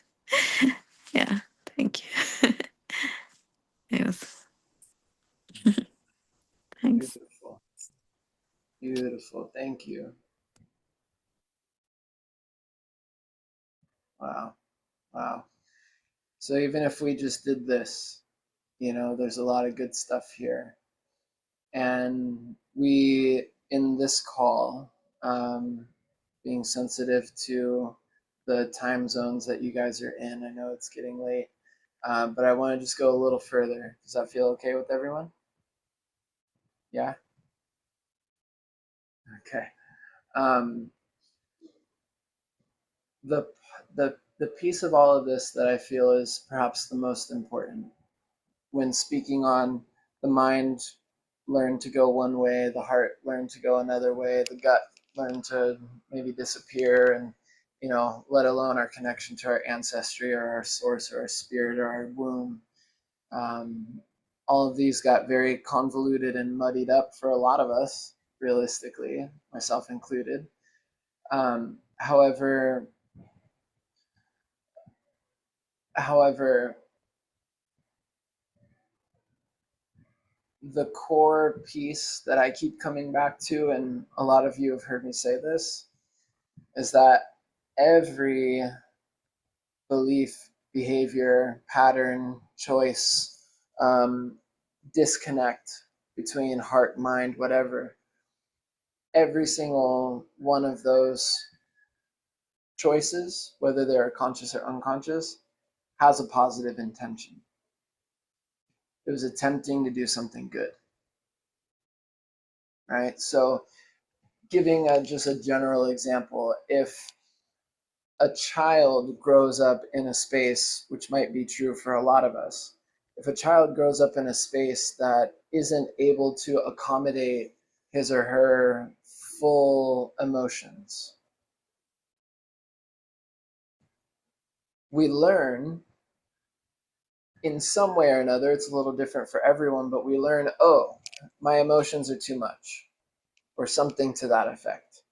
Yeah, thank you. It was thanks. Beautiful. Beautiful. Thank you. Wow. Wow. So even if we just did this, there's a lot of good stuff here. And we, in this call, being sensitive to the time zones that you guys are in, I know it's getting late, but I want to just go a little further. Does that feel okay with everyone? Yeah? Okay. Um, the, the piece of all of this that I feel is perhaps the most important when speaking on the mind learned to go one way, the heart learned to go another way, the gut learned to maybe disappear, and let alone our connection to our ancestry or our source or our spirit or our womb. Um, all of these got very convoluted and muddied up for a lot of us, realistically, myself included. However, however, the core piece that I keep coming back to, and a lot of you have heard me say this, is that every belief, behavior, pattern, choice, disconnect between heart, mind, whatever, every single one of those choices, whether they're conscious or unconscious, has a positive intention. It was attempting to do something good, right? So giving just a general example, if a child grows up in a space, which might be true for a lot of us, if a child grows up in a space that isn't able to accommodate his or her full emotions, we learn in some way or another, it's a little different for everyone, but we learn, oh, my emotions are too much, or something to that effect,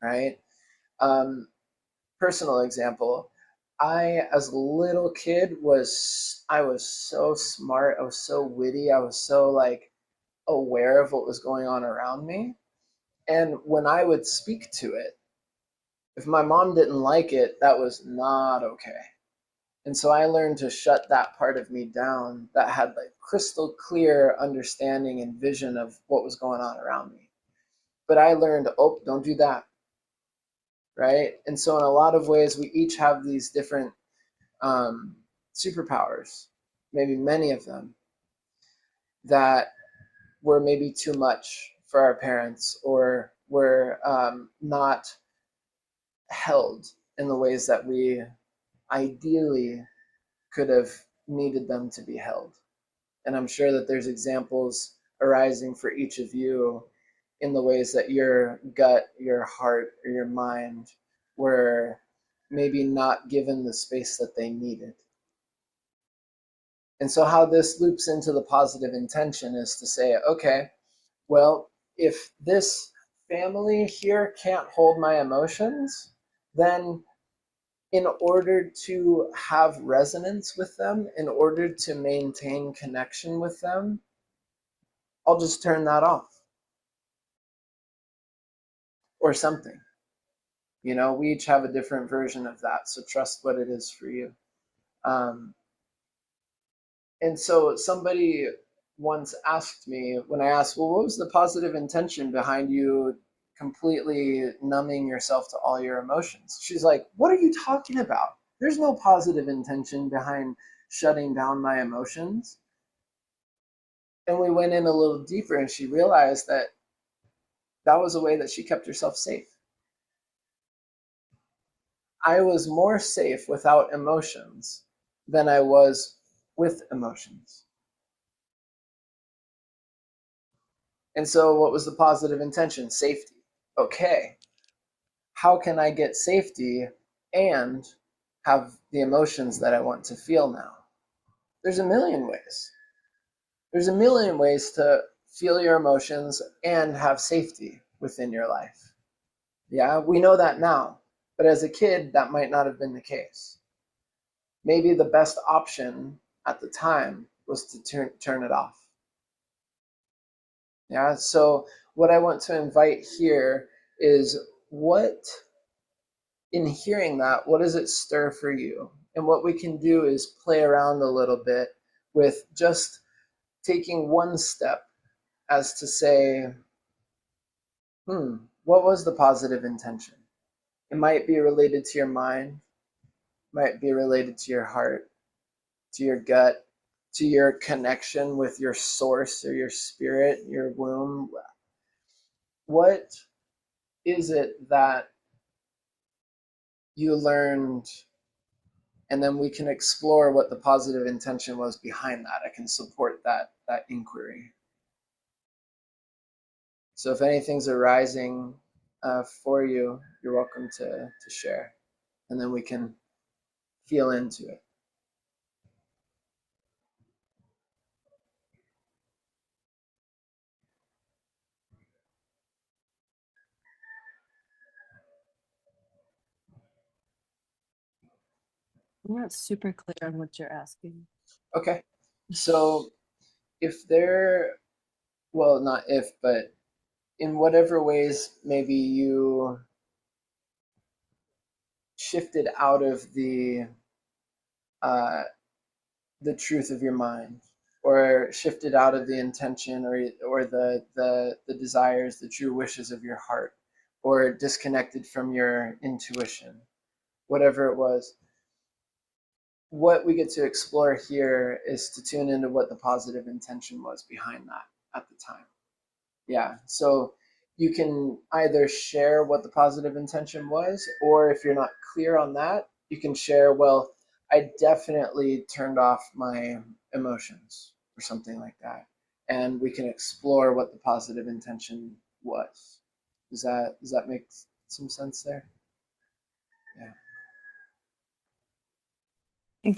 right? Personal example, I, as a little kid, I was so smart. I was so witty. I was so like aware of what was going on around me. And when I would speak to it, if my mom didn't like it, that was not okay. And so I learned to shut that part of me down that had like crystal clear understanding and vision of what was going on around me. But I learned, oh, don't do that. Right. And so, in a lot of ways, we each have these different um, superpowers, maybe many of them, that were maybe too much for our parents or were not held in the ways that we ideally could have needed them to be held. And I'm sure that there's examples arising for each of you in the ways that your gut, your heart, or your mind were maybe not given the space that they needed. And so, how this loops into the positive intention is to say, okay, well, if this family here can't hold my emotions, then in order to have resonance with them, in order to maintain connection with them, I'll just turn that off or something. You know, we each have a different version of that. So trust what it is for you. Um, and so somebody once asked me, when I asked, well, what was the positive intention behind you completely numbing yourself to all your emotions? She's like, what are you talking about? There's no positive intention behind shutting down my emotions. And we went in a little deeper, and she realized that that was a way that she kept herself safe. I was more safe without emotions than I was with emotions. And so, what was the positive intention? Safety. Okay, how can I get safety and have the emotions that I want to feel now? There's a million ways. There's a million ways to feel your emotions and have safety within your life. Yeah, we know that now. But as a kid, that might not have been the case. Maybe the best option at the time was to turn it off. Yeah, so what I want to invite here is what, in hearing that, what does it stir for you? And what we can do is play around a little bit with just taking one step as to say, what was the positive intention? It might be related to your mind, might be related to your heart, to your gut, to your connection with your source or your spirit, your womb. What is it that you learned? And then we can explore what the positive intention was behind that. I can support that inquiry. So if anything's arising for you, you're welcome to share, and then we can feel into it. I'm not super clear on what you're asking. Okay, so if there, well, not if, but in whatever ways maybe you shifted out of uh, the truth of your mind, or shifted out of the intention, or the desires, the true wishes of your heart, or disconnected from your intuition, whatever it was. What we get to explore here is to tune into what the positive intention was behind that at the time. Yeah, so you can either share what the positive intention was, or if you're not clear on that, you can share, well, I definitely turned off my emotions or something like that. And we can explore what the positive intention was. Does that make some sense there? Yeah.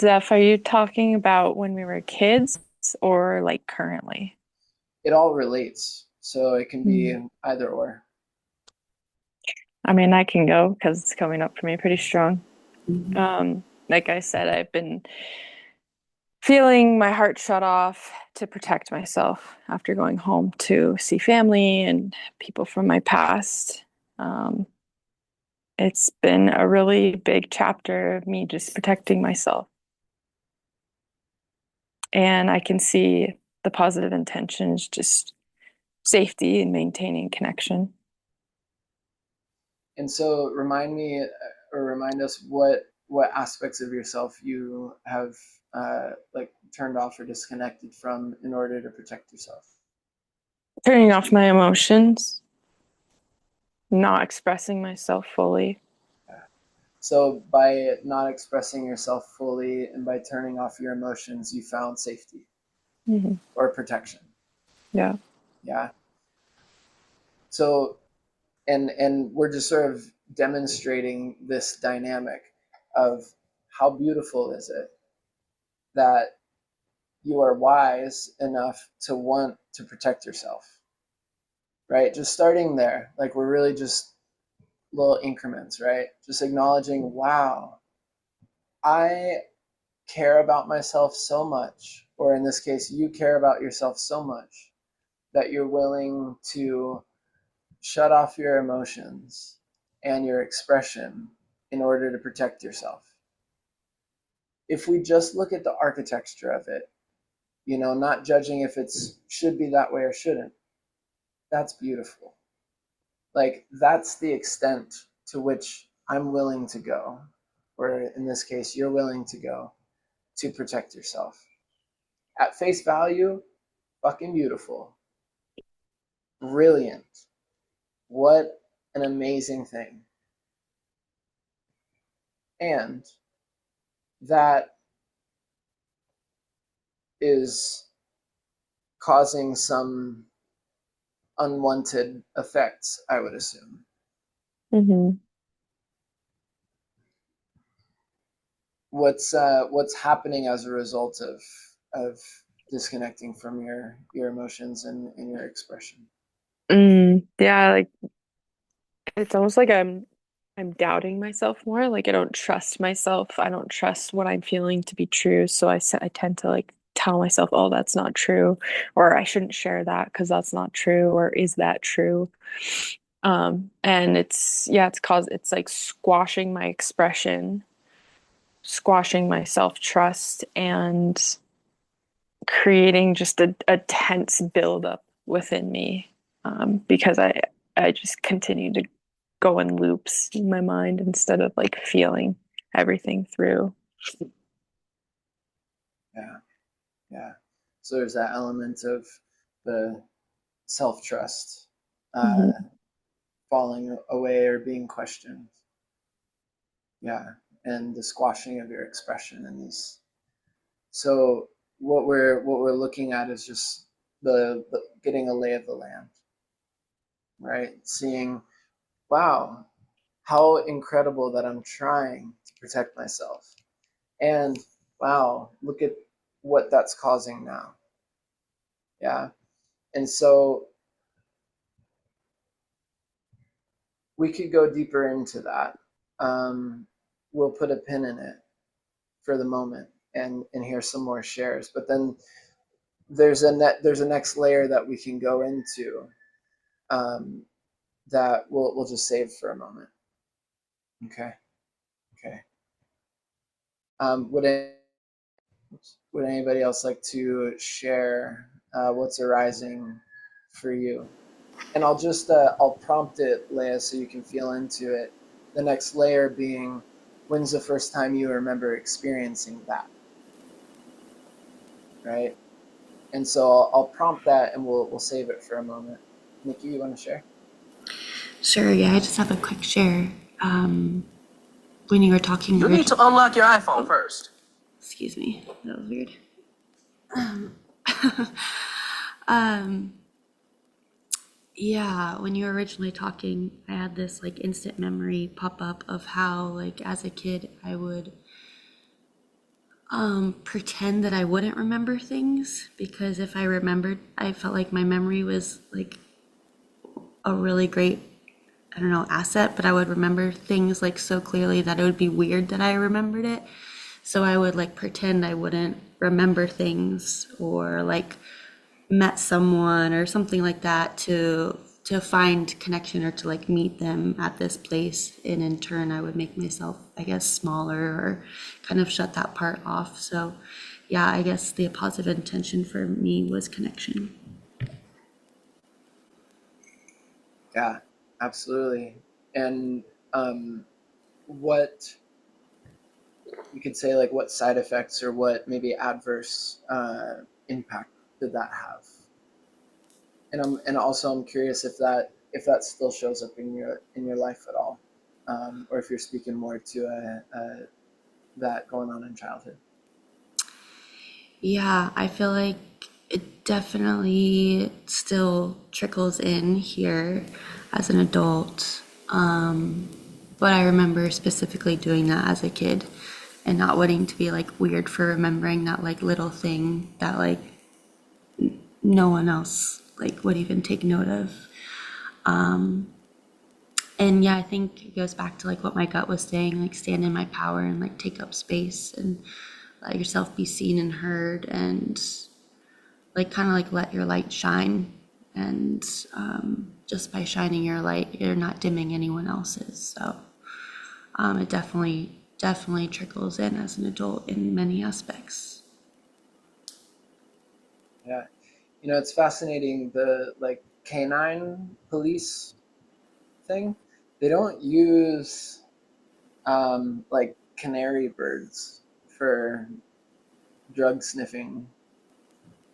Zeph, are you talking about when we were kids or like currently? It all relates. So it can be Mm. either or. I mean, I can go because it's coming up for me pretty strong. like I said, I've been feeling my heart shut off to protect myself after going home to see family and people from my past. Um, it's been a really big chapter of me just protecting myself. And I can see the positive intentions, just safety and maintaining connection. And so remind me or remind us what aspects of yourself you have like turned off or disconnected from in order to protect yourself. Turning off my emotions, not expressing myself fully. So by not expressing yourself fully and by turning off your emotions, you found safety or protection. Yeah. Yeah. So and we're just sort of demonstrating this dynamic of how beautiful is it that you are wise enough to want to protect yourself, right? Just starting there, like we're really just little increments, right? Just acknowledging, wow, I care about myself so much, or in this case, you care about yourself so much that you're willing to shut off your emotions and your expression in order to protect yourself. If we just look at the architecture of it, not judging if it's should be that way or shouldn't, that's beautiful. Like that's the extent to which I'm willing to go, or in this case, you're willing to go to protect yourself. At face value, fucking beautiful. Brilliant. What an amazing thing. And that is causing some unwanted effects, I would assume. What's happening as a result of disconnecting from your emotions and your expression? Yeah, like it's almost like I'm doubting myself more. Like I don't trust myself. I don't trust what I'm feeling to be true. So I tend to like tell myself, "Oh, that's not true," or "I shouldn't share that because that's not true," or "Is that true?" And it's like squashing my expression, squashing my self-trust, and creating just a tense buildup within me, because I just continue to go in loops in my mind instead of like feeling everything through. Yeah. So there's that element of the self-trust Mm-hmm. falling away or being questioned. Yeah, and the squashing of your expression in these. So what we're looking at is just the getting a lay of the land, right? Seeing, wow, how incredible that I'm trying to protect myself, and wow, look at what that's causing now. Yeah, and so we could go deeper into that. We'll put a pin in it for the moment and hear some more shares. But then there's a next layer that we can go into um, that we'll just save for a moment. Okay. Okay. Would anybody else like to share what's arising for you? And I'll prompt it, Leah, so you can feel into it. The next layer being, when's the first time you remember experiencing that, right? And so I'll prompt that, and we'll save it for a moment. Nikki, you want to share? Sure, yeah, I just have a quick share. When you were talking, You need to unlock your iPhone first. Excuse me, that was weird. Um, yeah, when you were originally talking, I had this like instant memory pop up of how like as a kid I would pretend that I wouldn't remember things because if I remembered, I felt like my memory was like a really great, I don't know, asset, but I would remember things like so clearly that it would be weird that I remembered it. So I would like pretend I wouldn't remember things, or like met someone or something like that to find connection or to like meet them at this place, and in turn I would make myself, I guess, smaller or kind of shut that part off. So yeah, I guess the positive intention for me was connection. Yeah, absolutely. And what you could say, like, what side effects or what maybe adverse impact did that have? And also I'm curious if that still shows up in your life at all, or if you're speaking more to that going on in childhood. Yeah, I feel like it definitely still trickles in here as an adult. But I remember specifically doing that as a kid and not wanting to be like weird for remembering that like little thing that like no one else like would even take note of. And yeah, I think it goes back to like what my gut was saying, like stand in my power and like take up space and let yourself be seen and heard, and like kind of like let your light shine. And just by shining your light, you're not dimming anyone else's. So it definitely trickles in as an adult in many aspects. Yeah, you know, it's fascinating, the like canine police thing. They don't use like canary birds for drug sniffing,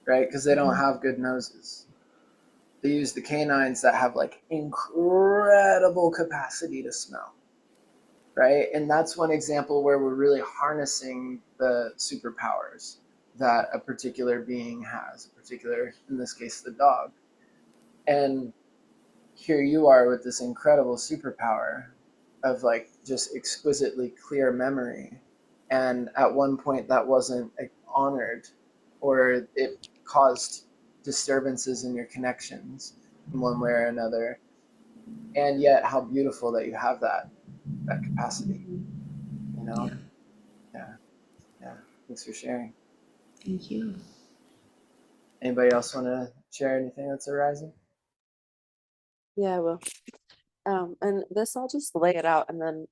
right? Because they don't have good noses. They use the canines that have like incredible capacity to smell, right? And that's one example where we're really harnessing the superpowers that a particular being has, a particular, in this case, the dog. And here you are with this incredible superpower of like just exquisitely clear memory. And at one point that wasn't honored, or it caused disturbances in your connections in one way or another. And yet how beautiful that you have that capacity, you know? Yeah, Yeah, yeah. Thanks for sharing. thank you. Anybody else want to share anything that's arising? Yeah, well, and this I'll just lay it out, and then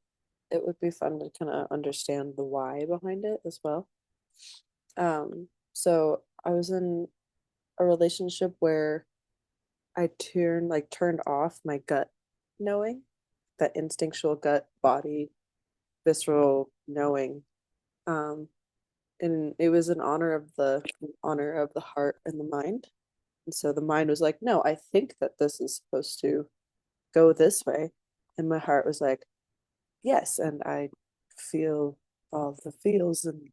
it would be fun to kind of understand the why behind it as well. So I was in a relationship where I turned off my gut knowing, that instinctual gut body visceral knowing. Um, and it was in honor of the heart and the mind. And so the mind was like, no, I think that this is supposed to go this way. And my heart was like, yes. And I feel all the feels and,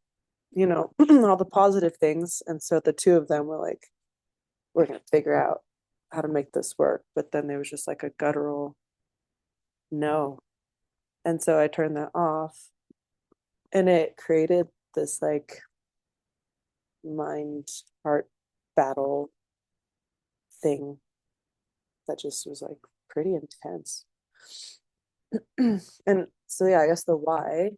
all the positive things. And so the two of them were like, we're going to figure out how to make this work. But then there was just like a guttural no. And so I turned that off, and it created this like mind heart battle thing that just was like pretty intense. And so yeah, I guess the why,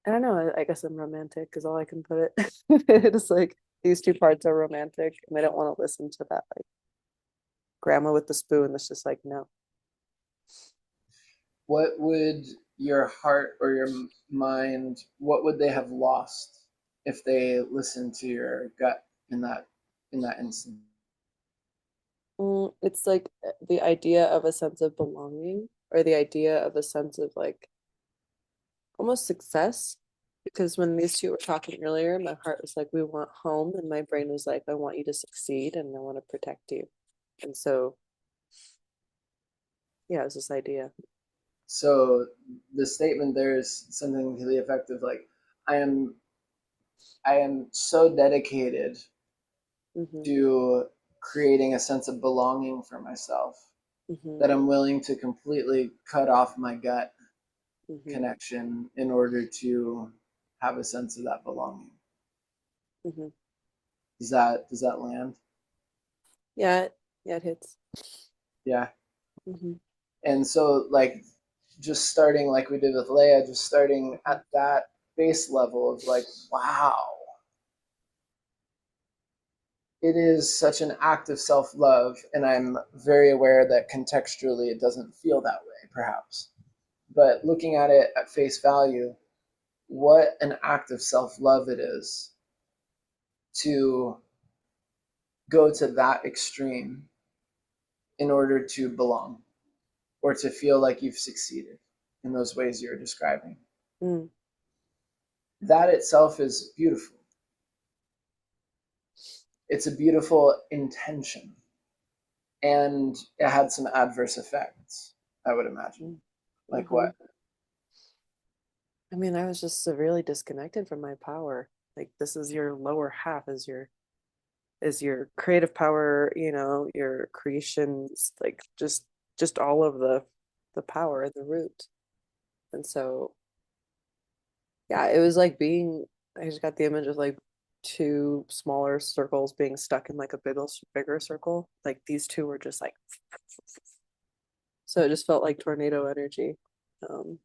I don't know, I guess I'm romantic is all I can put it. It's like these two parts are romantic and they don't want to listen to that like grandma with the spoon that's just like no. What would your heart or your mind, what would they have lost if they listened to your gut in that instant? It's like the idea of a sense of belonging, or the idea of a sense of like almost success. Because when these two were talking earlier, my heart was like, we want home, and my brain was like, I want you to succeed and I want to protect you. And so yeah, it was this idea. So the statement there is something to the effect of like, I am I am so dedicated Mm-hmm. to creating a sense of belonging for myself Mm-hmm. that I'm willing to completely cut off my gut Mm-hmm. connection in order to have a sense of that belonging. Mm-hmm. Does that land? Yeah, yeah, it hits. Yeah. Mm-hmm. And so like just starting like we did with Leia, just starting at that base level of like, wow, it is such an act of self-love, and I'm very aware that contextually it doesn't feel that way, perhaps. But looking at it at face value, what an act of self-love it is to go to that extreme in order to belong or to feel like you've succeeded in those ways you're describing. Mm. That itself is beautiful. It's a beautiful intention. And it had some adverse effects, I would imagine. Like Mm-hmm. what? I mean, I was just severely disconnected from my power. Like this is your lower half, is your creative power, you know, your creations, like just all of the power at the root. And so yeah, it was like being, I just got the image of like two smaller circles being stuck in like a bigger circle. Like these two were just like, so it just felt like tornado energy. I'm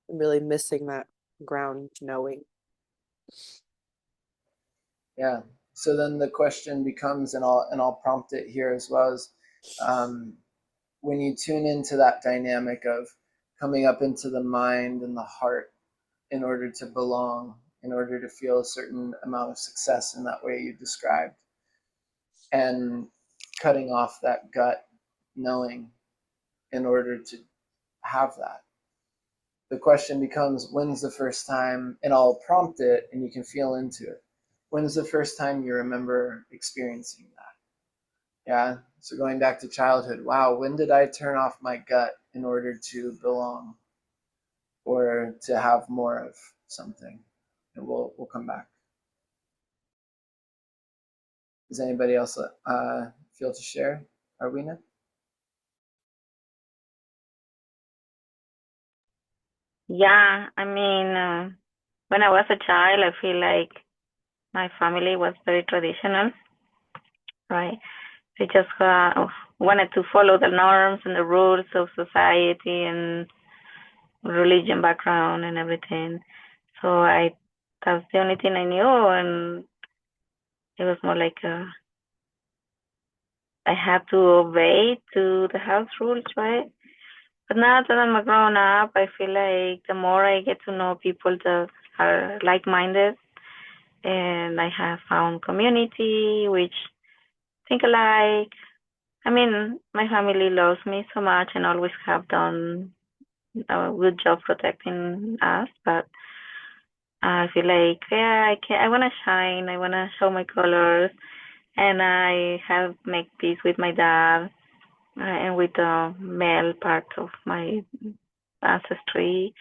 really missing that ground knowing. Yeah. So then the question becomes, and I'll prompt it here as well as, um, when you tune into that dynamic of coming up into the mind and the heart in order to belong, in order to feel a certain amount of success in that way you described, and cutting off that gut knowing in order to have that. The question becomes, when's the first time, and I'll prompt it and you can feel into it. When's the first time you remember experiencing that? Yeah. So going back to childhood, wow, when did I turn off my gut in order to belong or to have more of something? And we'll come back. Does anybody else feel to share? Arwina? Yeah, I mean, when I was a child, I feel like my family was very traditional, right? They just wanted to follow the norms and the rules of society and religion background and everything. So that's the only thing I knew, and it was more like I had to obey to the house rules, right? But now that I'm a grown up, I feel like the more I get to know people that are like-minded, and I have found community which think alike. I mean, my family loves me so much and always have done a good job protecting us, but I feel like yeah, I wanna shine, I wanna show my colors, and I have make peace with my dad and with the male part of my ancestry,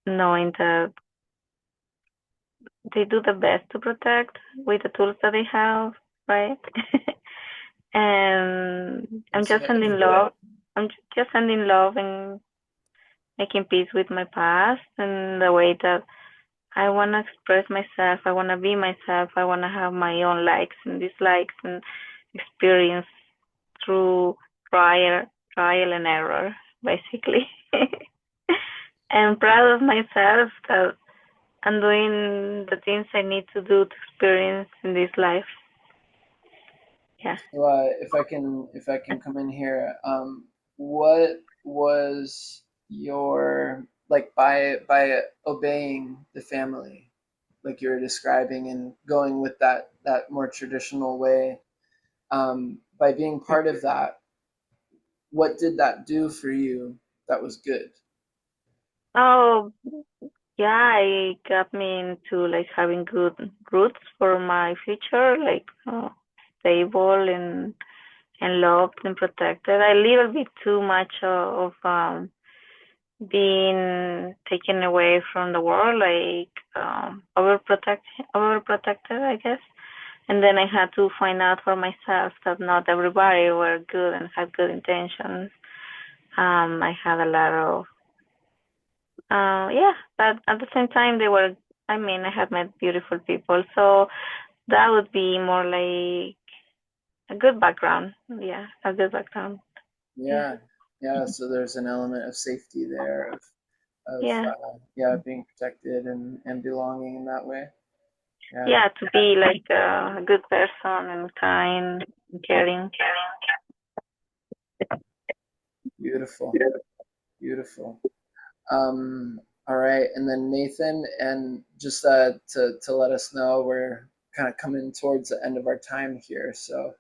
knowing that they do the best to protect with the tools that they have, right? And I'm just sending love. I'm just sending love and making peace with my past and the way that I want to express myself. I want to be myself. I want to have my own likes and dislikes and experience through trial and error, basically. And proud of myself that I'm doing the things I need to do to experience in this life. Yeah. So if I can come in here, what was your like by obeying the family, like you were describing, and going with that more traditional way, by being part of that, what did that do for you that was good? Oh, yeah, it got me into like having good roots for my future, like stable and loved and protected. I live a bit too much of being taken away from the world, like overprotected, I guess. And then I had to find out for myself that not everybody were good and had good intentions. I had a lot of yeah, but at the same time, they were, I mean, I have met beautiful people. So that would be more like a good background. Yeah, a good background. Yeah. Yeah, yeah. So there's an element of safety there, of of Yeah. yeah, being protected and belonging in that way. Yeah, Yeah, to be like a good person and kind and caring. beautiful, beautiful. All right, and then Nathan, and just to let us know, we're kind of coming towards the end of our time here. So,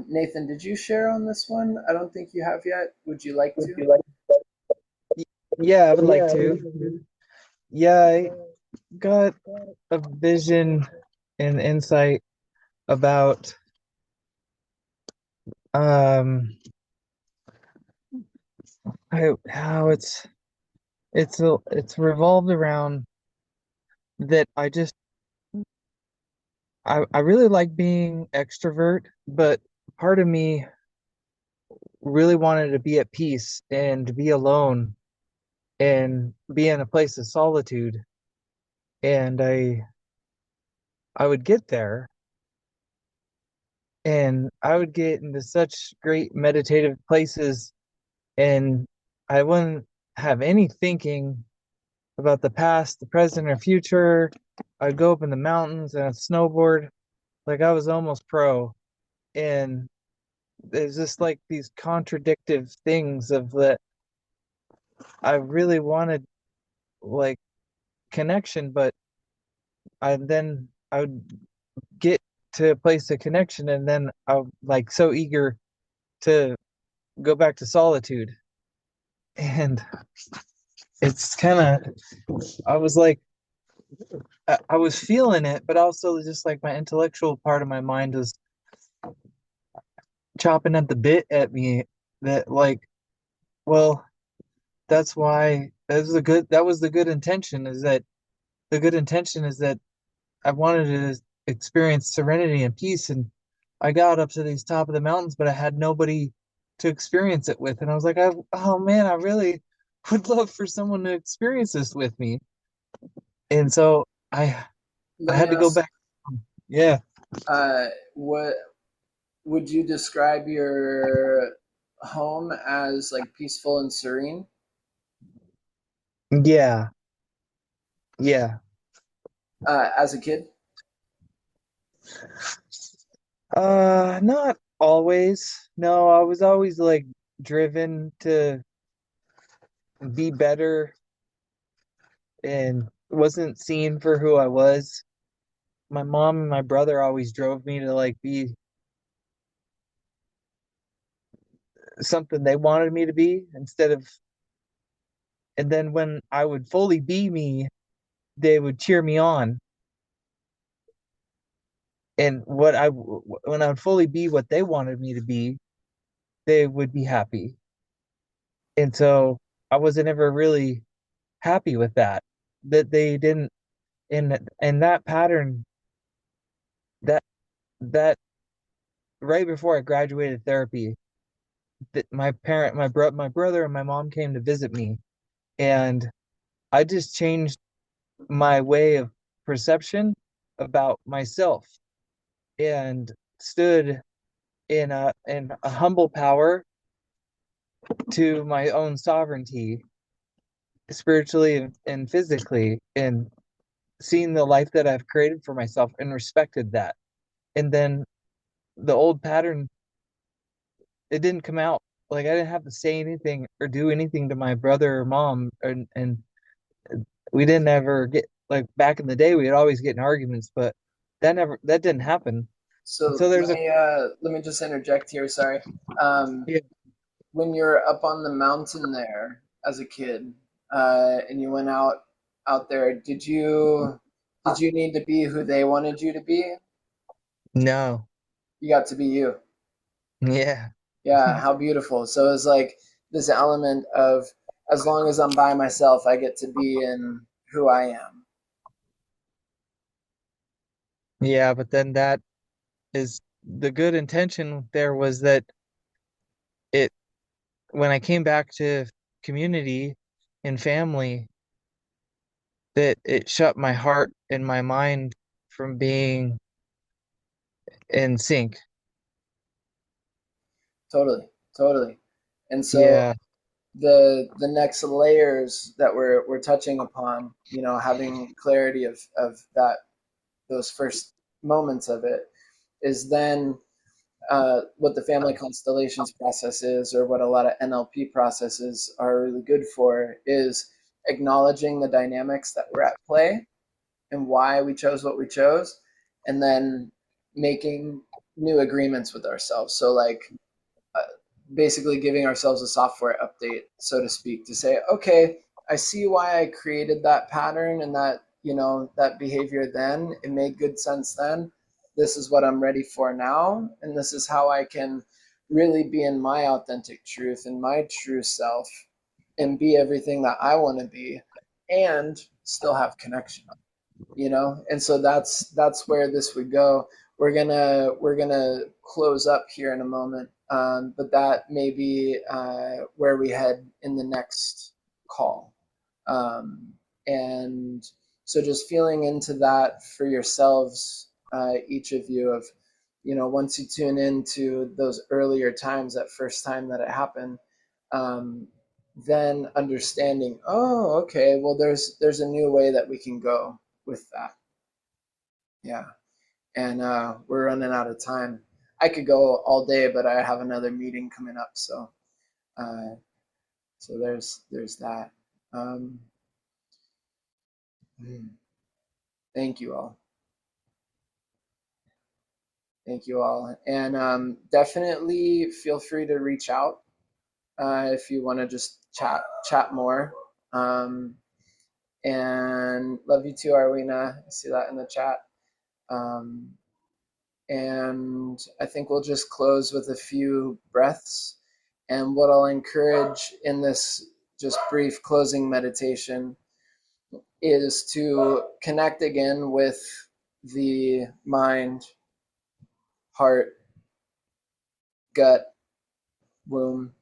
Nathan, did you share on this one? I don't think you have yet. Would you like to? Yeah, I would like to. Yeah, I got a vision and insight about um how it's revolved around that I really like being extrovert, but part of me really wanted to be at peace and to be alone and be in a place of solitude. And I would get there and I would get into such great meditative places and I wouldn't have any thinking about the past, the present, or future. I'd go up in the mountains and I'd snowboard like I was almost pro. And there's just like these contradictive things of that I really wanted like connection, but I would get to a place of connection and then I'm like so eager to go back to solitude. And it's kind of I was like I was feeling it, but also just like my intellectual part of my mind was chopping at the bit at me that like, well, that was the good intention is that the good intention is that I wanted to experience serenity and peace and I got up to these top of the mountains, but I had nobody to experience it with. And I was like, oh man, I really would love for someone to experience this with me. And so I Let me had to go ask, back. Yeah. what would you describe your home as, like, peaceful and serene? Yeah. Yeah. As a kid? Not always. No, I was always like driven to be better and wasn't seen for who I was. My mom and my brother always drove me to like be something they wanted me to be instead of, and then when I would fully be me, they would cheer me on. And when I would fully be what they wanted me to be, they would be happy. And so I wasn't ever really happy with that, that they didn't, and that pattern, that that right before I graduated therapy, that my brother and my mom came to visit me, and I just changed my way of perception about myself and stood in a humble power to my own sovereignty, spiritually and physically, and seeing the life that I've created for myself and respected that. And then the old pattern, it didn't come out. Like I didn't have to say anything or do anything to my brother or mom, and we didn't ever get like back in the day. We'd always get in arguments, but that didn't happen. And So so there's a let me just interject here. Sorry. Um, yeah, when you're up on the mountain there as a kid, and you went out there, did you need to be who they wanted you to be? no, You got to be you. yeah, Yeah, how beautiful. So it's like this element of, as long as I'm by myself, I get to be in who I am. yeah. But then that is the good intention there was that it when I came back to community and family, that it shut my heart and my mind from being in sync. Totally, totally. And so Yeah, the next layers that we're touching upon, you know, having clarity of that, those first moments of it, is then what the family constellations process is, or what a lot of NLP processes are really good for, is acknowledging the dynamics that were at play and why we chose what we chose, and then making new agreements with ourselves. So, like, uh, basically giving ourselves a software update, so to speak, to say, okay, I see why I created that pattern and that, you know, that behavior then. It made good sense then. This is what I'm ready for now. And this is how I can really be in my authentic truth and my true self and be everything that I want to be and still have connection, you know. And so that's where this would go. We're gonna close up here in a moment, but that may be where we head in the next call. And so just feeling into that for yourselves, each of you, of, you know, once you tune into those earlier times, that first time that it happened, um, then understanding, oh, okay, well, there's a new way that we can go with that. Yeah. And we're running out of time. I could go all day, but I have another meeting coming up, so uh, so there's that. Um, thank you all. Thank you all, and definitely feel free to reach out if you want to just chat more. Um, and love you too, Arlena. I see that in the chat. Um, and I think we'll just close with a few breaths. And what I'll encourage in this just brief closing meditation is to connect again with the mind, heart, gut, womb,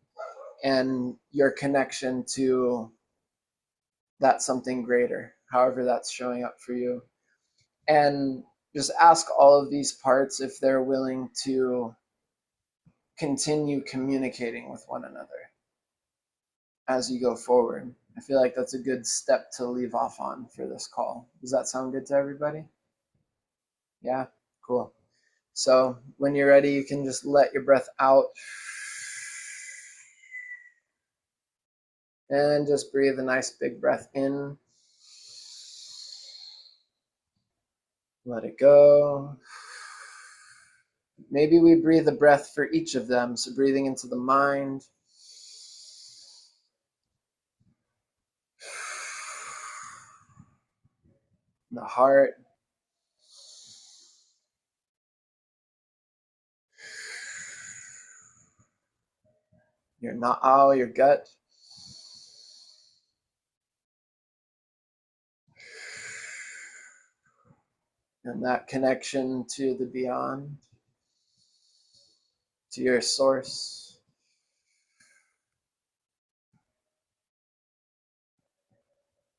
and your connection to that something greater, however that's showing up for you. And just ask all of these parts if they're willing to continue communicating with one another as you go forward. I feel like that's a good step to leave off on for this call. Does that sound good to everybody? Yeah? Cool. So when you're ready, you can just let your breath out and just breathe a nice big breath in. Let it go. Maybe we breathe a breath for each of them. So breathing into the mind, the heart, your na'au, your gut, and that connection to the beyond, to your source.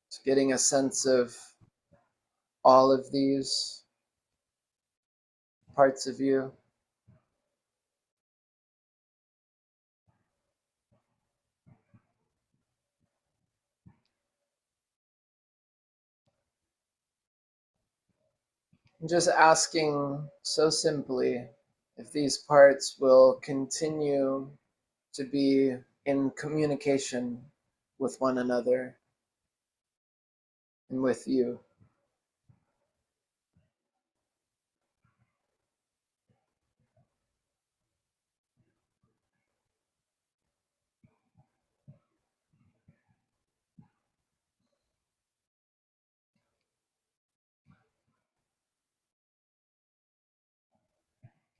Just getting a sense of all of these parts of you. And just asking so simply if these parts will continue to be in communication with one another and with you.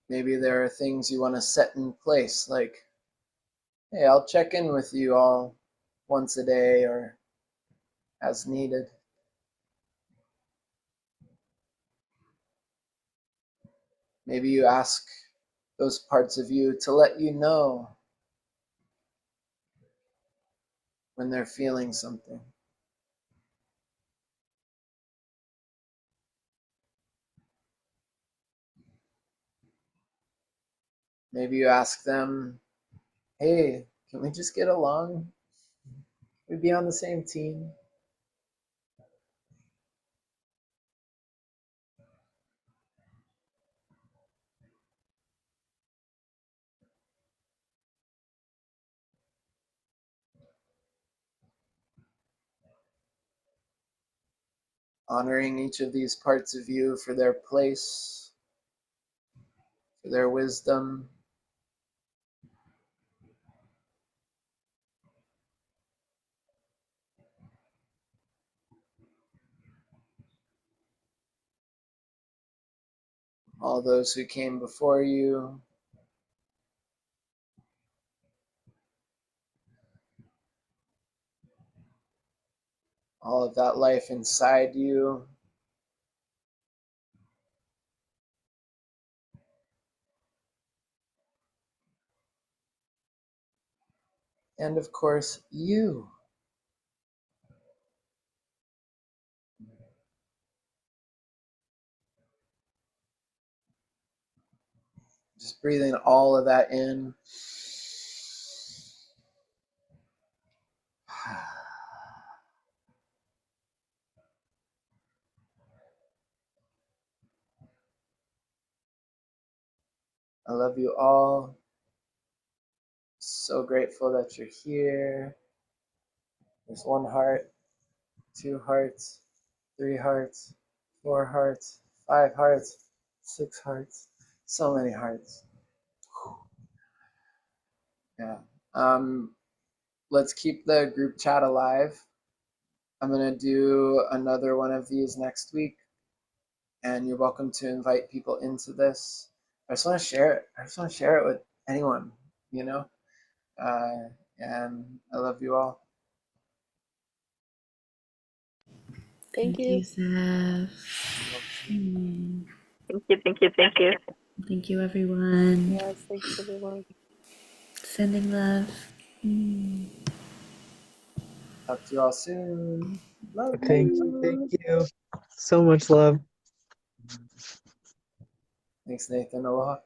Maybe there are things you want to set in place, like, hey, I'll check in with you all once a day or as needed. Maybe you ask those parts of you to let you know when they're feeling something. Maybe you ask them, hey, can we just get along? we'd be on the same team. Honoring each of these parts of you for their place, for their wisdom. All those who came before you, all of that life inside you, and of course, you. Just breathing all of that in. I love you all. So grateful that you're here. There's 1 heart, 2 hearts, 3 hearts, 4 hearts, 5 hearts, 6 hearts. So many hearts. Yeah. Let's keep the group chat alive. I'm going to do another one of these next week, and you're welcome to invite people into this. I just want to share it. I just want to share it with anyone, you know? And I love you all. Thank Thank you. you, Zeph. Thank you, thank you, thank you. Thank you, everyone. Yes, thanks everyone. Sending love. Talk to you all soon. Love Thank you. you. So much love. Thanks, Nathan. Aloha.